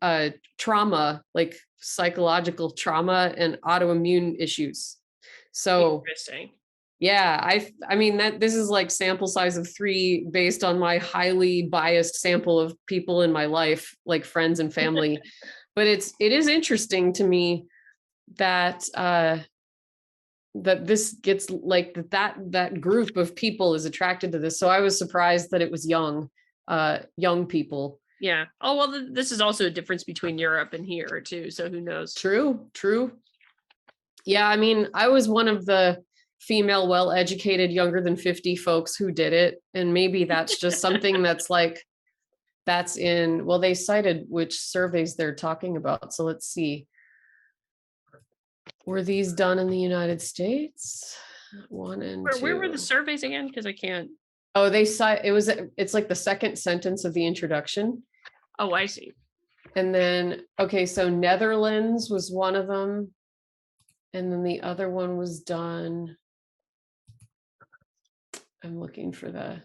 trauma, like psychological trauma and autoimmune issues. So interesting. Yeah, I mean that this is like sample size of 3 based on my highly biased sample of people in my life, like friends and family. But it is interesting to me that that this gets like that group of people is attracted to this. So I was surprised that it was young people. Yeah. Oh, well, this is also a difference between Europe and here too. So who knows? True. Yeah. I mean, I was one of the female, well-educated, younger than 50 folks who did it. And maybe that's just something that's like, that's in, well, they cited which surveys they're talking about. So let's see. Were these done in the United States? 1 and 2. Where were the surveys again? Because I can't. Oh, they cite, it's like the second sentence of the introduction. Oh, I see. And then, okay, so Netherlands was one of them. And then the other one was done. I'm looking for the.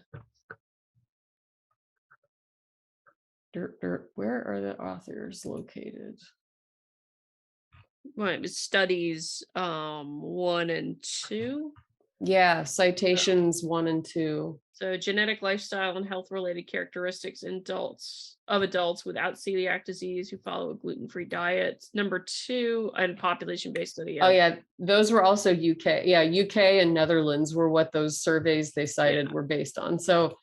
Where are the authors located? Well, it was studies 1 and 2. Yeah, citations 1 and 2. So genetic, lifestyle, and health-related characteristics in adults without celiac disease who follow a gluten-free diet. Number 2, and population-based study. Oh yeah, those were also UK. Yeah, UK and Netherlands were what those surveys they cited were based on. So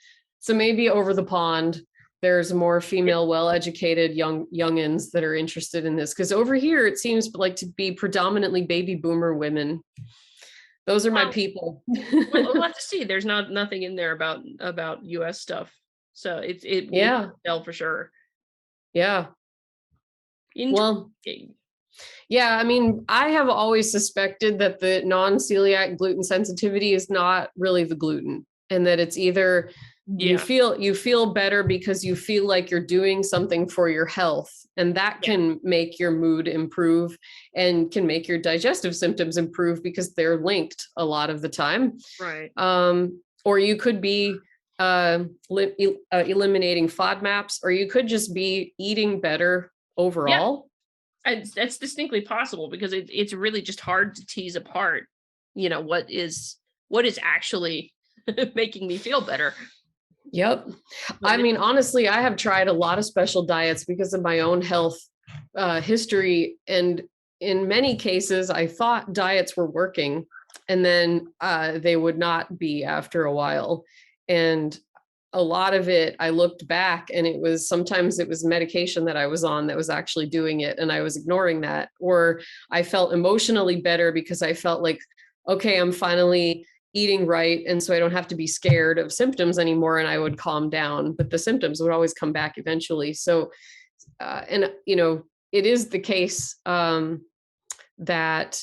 maybe over the pond, there's more female, well-educated youngins that are interested in this. Because over here, it seems like to be predominantly baby boomer women. Those are my people. We'll have to see. There's nothing in there about US stuff. So it tell for sure. Yeah. Well, yeah, I mean, I have always suspected that the non-celiac gluten sensitivity is not really the gluten, and that it's either you feel better because you feel like you're doing something for your health, and that can make your mood improve and can make your digestive symptoms improve because they're linked a lot of the time. Right. Or you could be eliminating FODMAPs, or you could just be eating better overall. Yeah. That's distinctly possible, because it's really just hard to tease apart, what is actually making me feel better. Yep. I mean, honestly, I have tried a lot of special diets because of my own health history. And in many cases, I thought diets were working, and then they would not be after a while. And a lot of it, I looked back, and sometimes it was medication that I was on that was actually doing it, and I was ignoring that. Or I felt emotionally better because I felt like, okay, I'm finally eating right, and so I don't have to be scared of symptoms anymore, and I would calm down, but the symptoms would always come back eventually. So and it is the case that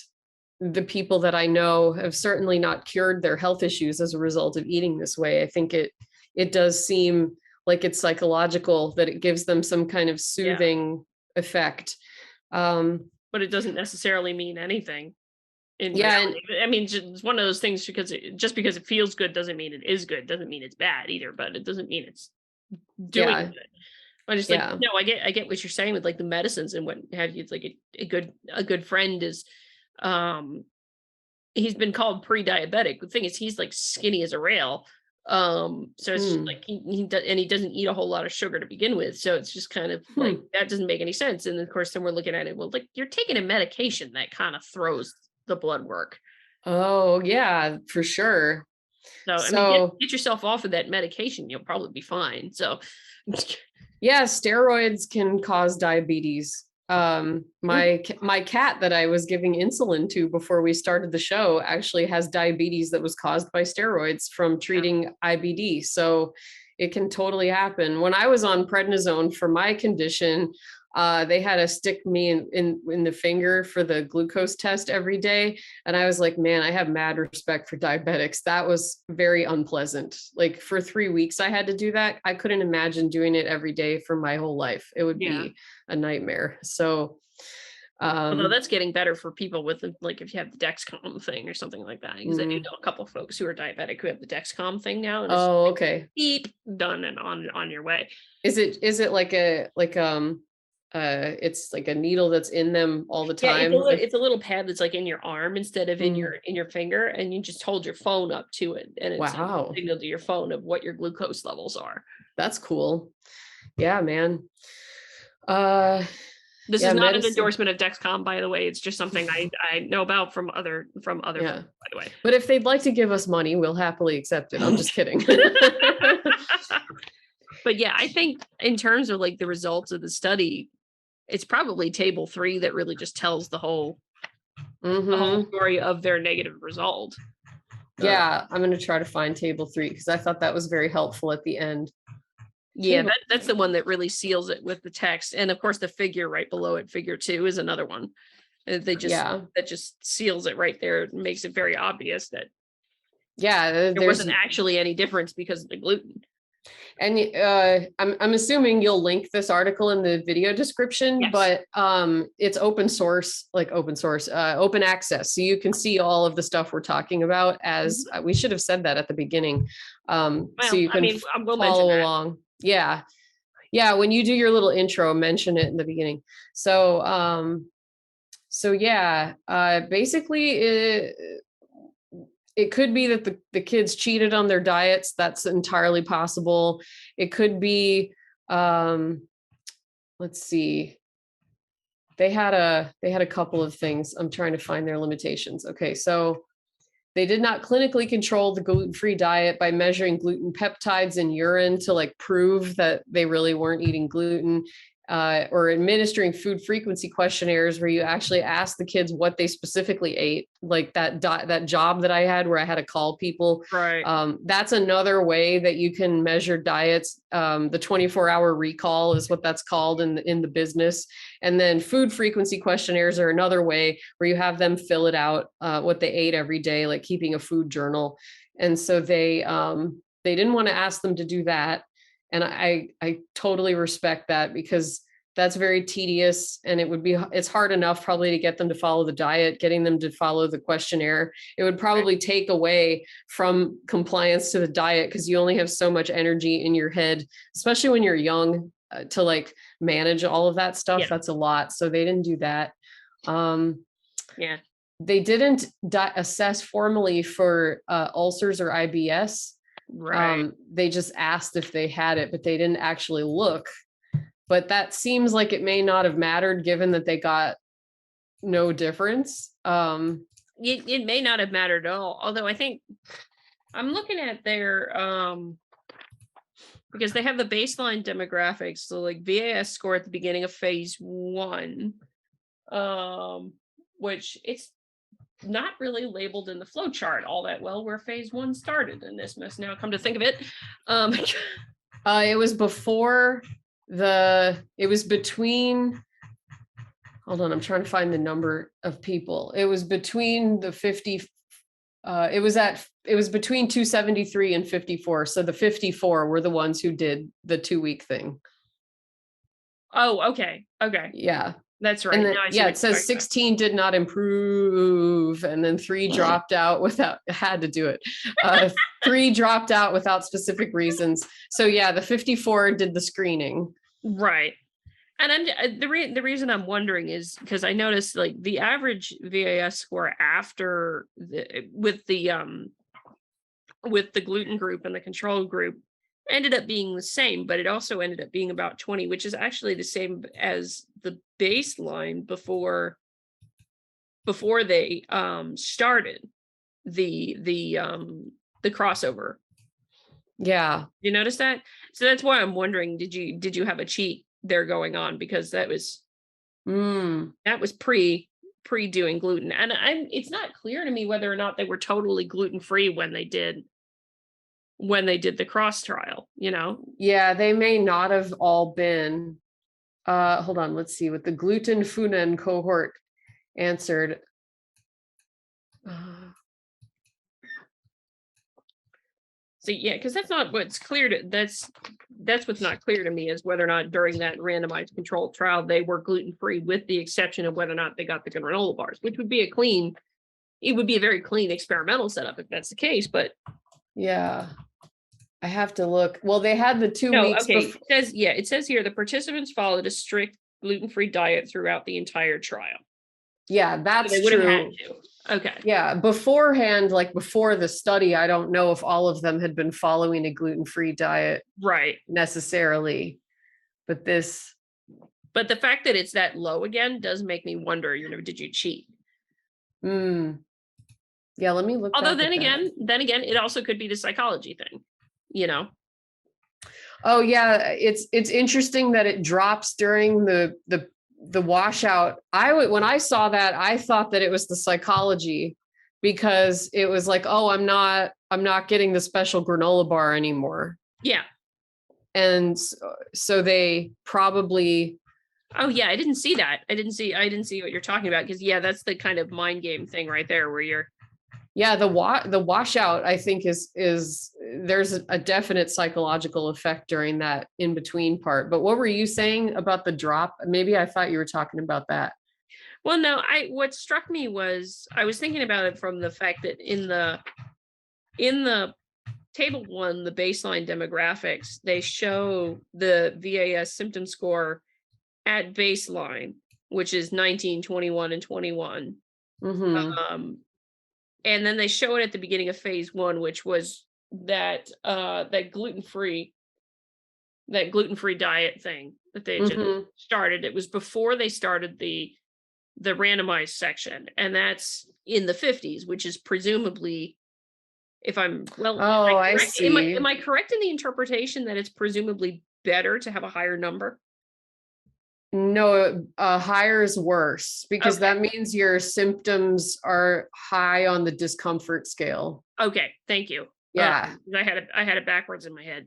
the people that I know have certainly not cured their health issues as a result of eating this way. I think it does seem like it's psychological, that it gives them some kind of soothing effect, but it doesn't necessarily mean anything. I mean, it's one of those things, because just because it feels good doesn't mean it is good, doesn't mean it's bad either, but it doesn't mean it's doing good. I just I get what you're saying with like the medicines and what have you. It's like a good friend is he's been called pre-diabetic. The thing is, he's like skinny as a rail. So it's just like he doesn't eat a whole lot of sugar to begin with. So it's just kind of like, that doesn't make any sense. And of course, then we're looking at it, well, like, you're taking a medication that kind of throws the blood work. Oh yeah, for sure. So I mean, get yourself off of that medication, you'll probably be fine. So yeah, steroids can cause diabetes. My cat that I was giving insulin to before we started the show actually has diabetes that was caused by steroids from treating IBD. So it can totally happen. When I was on prednisone for my condition, they had to stick me in the finger for the glucose test every day. And I was like, man, I have mad respect for diabetics. That was very unpleasant. Like for 3 weeks, I had to do that. I couldn't imagine doing it every day for my whole life. It would be a nightmare. So, although that's getting better for people with, like, if you have the Dexcom thing or something like that, because I do know a couple of folks who are diabetic who have the Dexcom thing now. And okay. Beep, done and on your way. Is it like it's like a needle that's in them all the time? Yeah, it's a little pad that's like in your arm instead of in your finger, and you just hold your phone up to it, and it's a signal to your phone of what your glucose levels are. That's cool. Yeah, man. This Yeah, is not an medicine- endorsement of Dexcom, by the way. It's just something I know about from other Yeah. by the way. But if they'd like to give us money, we'll happily accept it. I'm just kidding. But yeah, I think in terms of like the results of the study, it's probably table 3 that really just tells the whole Mhm. story of their negative result. Yeah, I'm going to try to find table 3 because I thought that was very helpful at the end. Yeah, that's the one that really seals it with the text. And of course, the figure right below it, figure 2, is another one. They just that just seals it right there. It makes it very obvious that there wasn't actually any difference because of the gluten. And I'm assuming you'll link this article in the video description, Yes. but it's open source, open access. So you can see all of the stuff we're talking about as we should have said that at the beginning. So you can we'll follow along. Yeah. Yeah. When you do your little intro, mention it in the beginning. So, basically it could be that the kids cheated on their diets. That's entirely possible. It could be, let's see. They had a couple of things. I'm trying to find their limitations. Okay. So they did not clinically control the gluten-free diet by measuring gluten peptides in urine to like prove that they really weren't eating gluten. Or administering food frequency questionnaires where you actually ask the kids what they specifically ate, like that job that I had where I had to call people. Right. That's another way that you can measure diets. The 24-hour recall is what that's called in the business. And then food frequency questionnaires are another way where you have them fill it out, what they ate every day, like keeping a food journal. And so they didn't want to ask them to do that. And I totally respect that because that's very tedious and it's hard enough probably to get them to follow the diet, getting them to follow the questionnaire. It would probably take away from compliance to the diet because you only have so much energy in your head, especially when you're young, to like manage all of that stuff. Yeah. That's a lot. So they didn't do that. Yeah. They didn't assess formally for ulcers or IBS. Right. They just asked if they had it, but they didn't actually look. But that seems like it may not have mattered given that they got no difference. It may not have mattered at all. Although I think I'm looking at their because they have the baseline demographics. So like VAS score at the beginning of phase 1, which it's not really labeled in the flow chart all that well where phase 1 started, and this must now come to think of it. It was between, hold on, I'm trying to find the number of people. It was between the 50, it was between 273 and 54. So the 54 were the ones who did the 2-week thing. Oh, okay. Yeah. That's right. And then, it says 16 did not improve, and then 3 dropped out had to do it. 3 dropped out without specific reasons. So yeah, the 54 did the screening. Right. And the reason I'm wondering is because I noticed like the average VAS score after with the gluten group and the control group ended up being the same, but it also ended up being about 20, which is actually the same as the baseline before they started the crossover. Yeah. You notice that? So that's why I'm wondering, did you have a cheat there going on? Because that was pre doing gluten. And it's not clear to me whether or not they were totally gluten-free when they did the cross trial, Yeah, they may not have all been. Hold on, let's see what the gluten Funen cohort answered. So yeah, because that's not what's clear to that's what's not clear to me is whether or not during that randomized controlled trial they were gluten-free, with the exception of whether or not they got the granola bars, which would be a very clean experimental setup if that's the case. But yeah, I have to look. Well, they had the 2 weeks. Okay. It says here the participants followed a strict gluten-free diet throughout the entire trial. Yeah, that's so they true. Had to. Okay. Yeah, beforehand, like before the study, I don't know if all of them had been following a gluten-free diet, right, necessarily. But this, But the fact that it's that low again does make me wonder, did you cheat? Yeah, let me look. Although then again, it also could be the psychology thing, Oh yeah, it's interesting that it drops during the washout. When I saw that, I thought that it was the psychology, because it was like, oh, I'm not getting the special granola bar anymore. Yeah. And so they probably. Oh yeah, I didn't see that. I didn't see what you're talking about, because that's the kind of mind game thing right there where you're. Yeah, the washout, I think is there's a definite psychological effect during that in between part. But what were you saying about the drop? Maybe I thought you were talking about that. Well, no, what struck me was I was thinking about it from the fact that in the table 1, the baseline demographics, they show the VAS symptom score at baseline, which is 19, 21, and 21. Mm-hmm. And then they show it at the beginning of phase 1, which was that gluten-free diet thing that they just started. It was before they started the randomized section, and that's in the 50s, which is presumably, if I'm I see. Am I correct in the interpretation that it's presumably better to have a higher number? No, higher is worse, because that means your symptoms are high on the discomfort scale. Okay, thank you. Yeah, I had it backwards in my head.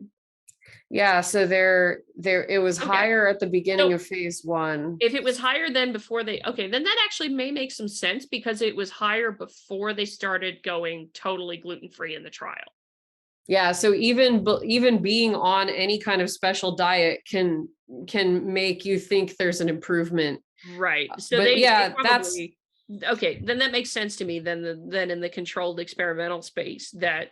Yeah, so it was higher at the beginning of phase 1. If it was higher than before then that actually may make some sense, because it was higher before they started going totally gluten-free in the trial. Yeah, so even being on any kind of special diet can make you think there's an improvement. Right. So but that's okay. Then that makes sense to me. Then in the controlled experimental space, that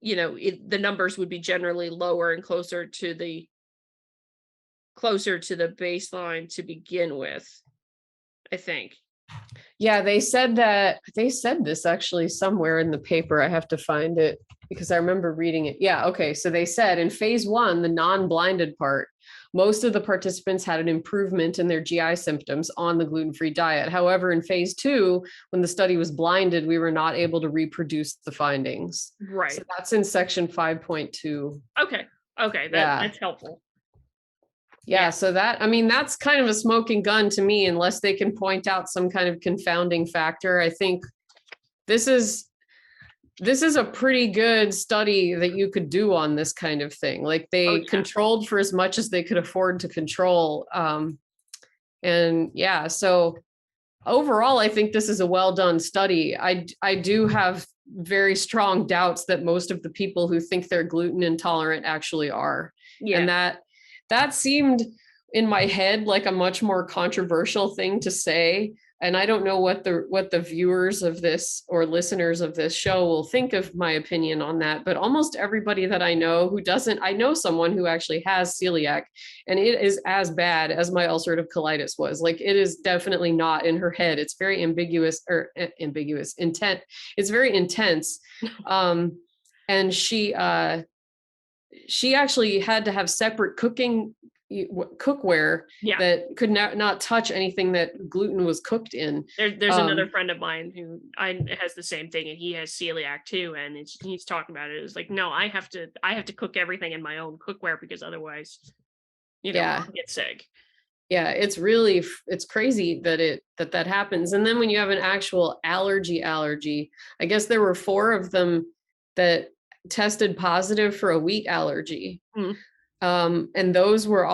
the numbers would be generally lower and closer to the baseline to begin with, I think. Yeah, they said this actually somewhere in the paper. I have to find it because I remember reading it. Yeah, okay. So they said in phase 1, the non-blinded part, most of the participants had an improvement in their GI symptoms on the gluten-free diet. However, in phase 2, when the study was blinded, we were not able to reproduce the findings. Right. So that's in section 5.2. Okay. That's helpful. Yeah, so that's kind of a smoking gun to me, unless they can point out some kind of confounding factor. I think this is a pretty good study that you could do on this kind of thing. Like they controlled for as much as they could afford to control. So overall, I think this is a well done study. I do have very strong doubts that most of the people who think they're gluten intolerant actually are. Yeah. And that seemed in my head like a much more controversial thing to say. And I don't know what the viewers of this or listeners of this show will think of my opinion on that. But almost everybody that I know I know someone who actually has celiac, and it is as bad as my ulcerative colitis was. Like, it is definitely not in her head. It's very intent. It's very intense. And she actually had to have separate cookware that could not touch anything that gluten was cooked in. There's another friend of mine who has the same thing, and he has celiac too, and he's talking about it. It's like, no, I have to cook everything in my own cookware, because otherwise I'll get sick. Yeah, it's crazy that happens. And then when you have an actual allergy, I guess there were 4 of them that tested positive for a wheat allergy. And those were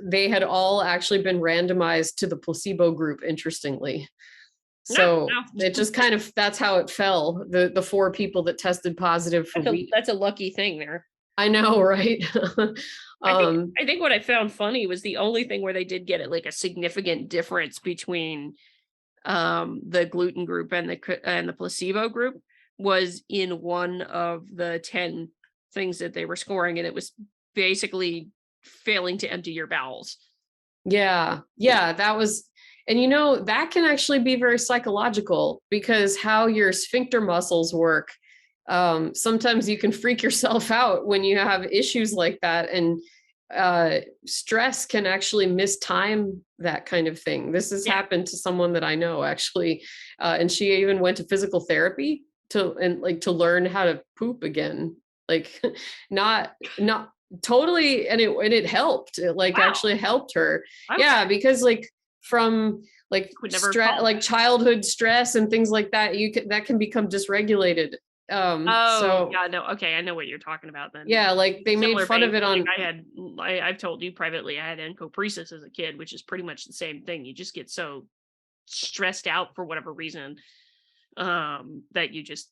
they had all actually been randomized to the placebo group, interestingly. So it just kind of, that's how it fell. The 4 people that tested positive for wheat. That's a lucky thing there. I know, right? I think what I found funny was the only thing where they did get it, like a significant difference between the gluten group and the placebo group, was in one of the 10 things that they were scoring, and it was basically failing to empty your bowels. Yeah, that was, and that can actually be very psychological, because how your sphincter muscles work, sometimes you can freak yourself out when you have issues like that. And stress can actually mistime that kind of thing. This has happened to someone that I know actually, and she even went to physical therapy to learn how to poop again. Like not totally, and it helped. It actually helped her. Okay. Yeah, because from like childhood stress and things like that, that can become dysregulated. So yeah, no, okay, I know what you're talking about then. Yeah, like they made fun of it on. I've told you privately, I had encopresis as a kid, which is pretty much the same thing. You just get so stressed out for whatever reason, that you just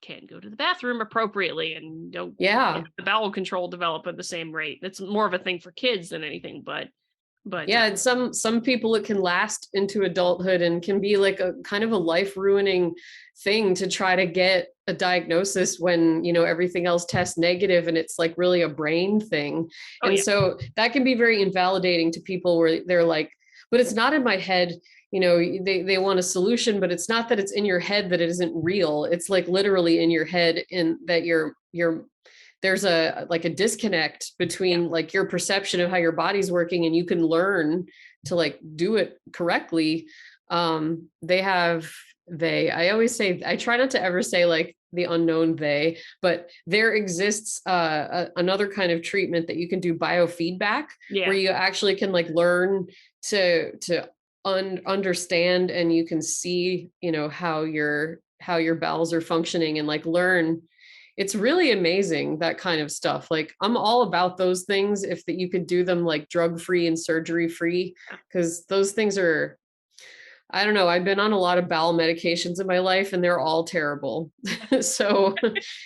can't go to the bathroom appropriately and don't get the bowel control develop at the same rate. That's more of a thing for kids than anything, but yeah, and some people it can last into adulthood and can be like a kind of a life ruining thing to try to get a diagnosis when everything else tests negative and it's like really a brain thing. So that can be very invalidating to people where they're like, but it's not in my head. They want a solution, but it's not that it's in your head that it isn't real. It's like literally in your head, and that there's a disconnect between like your perception of how your body's working, and you can learn to like do it correctly. I always say, I try not to ever say like the unknown they, but there exists another kind of treatment that you can do, biofeedback, where you actually can like learn to understand, and you can see how your bowels are functioning, and like learn. It's really amazing, that kind of stuff. Like I'm all about those things if that you could do them like drug-free and surgery-free, because those things are, I don't know, I've been on a lot of bowel medications in my life and they're all terrible. So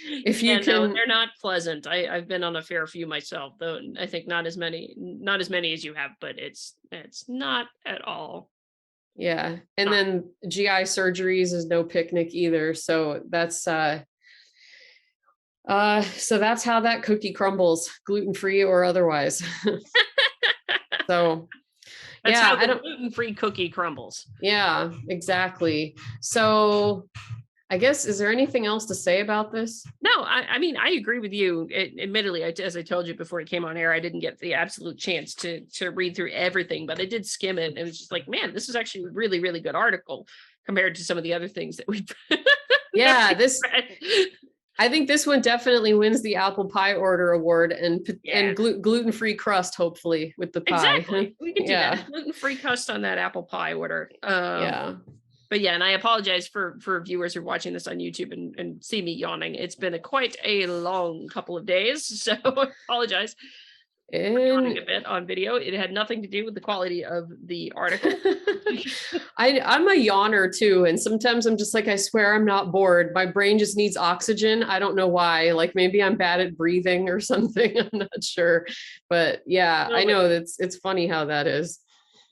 if you can, no, they're not pleasant. I've been on a fair few myself, though I think not as many as you have, but it's not at all. Yeah. And then GI surgeries is no picnic either. So that's so that's how that cookie crumbles, gluten-free or otherwise. So that's how the gluten-free cookie crumbles. Yeah, exactly. So I guess, is there anything else to say about this? No, I mean, I agree with you. Admittedly, as I told you before it came on air, I didn't get the absolute chance to read through everything, but I did skim it. And it was just like, man, this is actually a really, really good article compared to some of the other things that we've Yeah, I think this one definitely wins the apple pie order award, and gluten-free crust, hopefully, with the pie. Exactly. We can do that. Gluten-free crust on that apple pie order. But yeah, and I apologize for viewers who are watching this on YouTube and see me yawning. It's been quite a long couple of days, so I apologize. A bit on video. It had nothing to do with the quality of the article. I'm a yawner too, and sometimes I'm just like, I swear I'm not bored. My brain just needs oxygen. I don't know why. Like maybe I'm bad at breathing or something. I'm not sure, but yeah, I know it's funny how that is.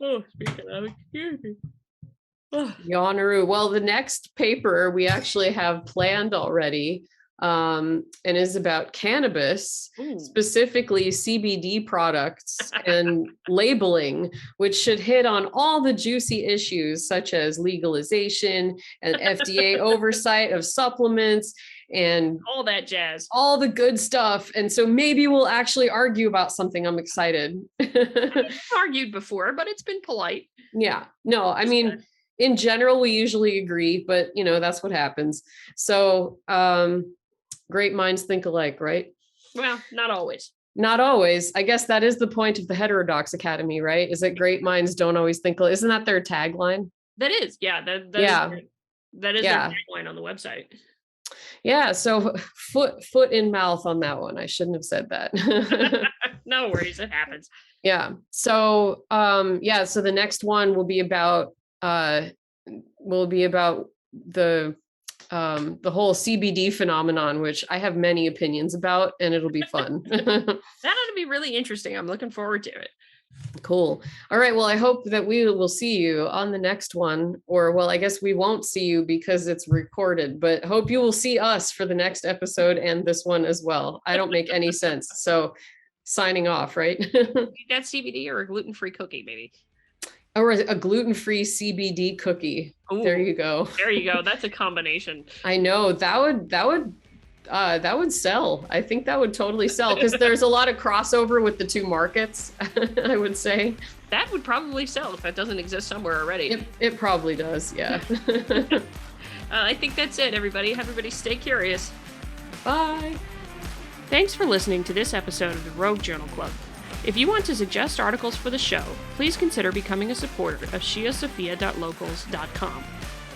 Oh, speaking of it, Yawneroo. Well, the next paper we actually have planned already. And is about cannabis, specifically CBD products and labeling, which should hit on all the juicy issues such as legalization and FDA oversight of supplements and all that jazz, all the good stuff. And so maybe we'll actually argue about something. I'm excited. We've argued before, but it's been polite. Yeah, no, I mean, in general, we usually agree, but that's what happens. So, great minds think alike, right? Well, not always. Not always. I guess that is the point of the Heterodox Academy, right? Is that great minds don't always think alike. Isn't that their tagline? That is, yeah. That is their tagline on the website. Yeah. So foot in mouth on that one. I shouldn't have said that. No worries. It happens. Yeah. So, so the next one will be about the whole CBD phenomenon, which I have many opinions about, and it'll be fun. That ought to be really interesting. I'm looking forward to it. Cool. All right. Well, I hope that we will see you on the next one, or well, I guess we won't see you because it's recorded, but hope you will see us for the next episode and this one as well. I don't make any sense. So signing off, right? You got CBD or a gluten-free cookie, maybe? Or a gluten-free CBD cookie. Ooh, there you go. There you go. That's a combination. I know that would That would sell. I think that would totally sell because there's a lot of crossover with the two markets, I would say. That would probably sell if that doesn't exist somewhere already. It probably does, yeah. I think that's it, everybody. Everybody stay curious. Bye. Thanks for listening to this episode of the Rogue Journal Club. If you want to suggest articles for the show, please consider becoming a supporter of ScioSophia.locals.com.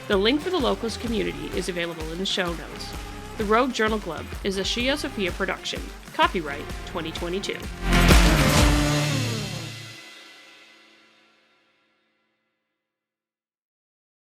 The link for the Locals community is available in the show notes. The Rogue Journal Club is a ScioSophia production. Copyright 2022.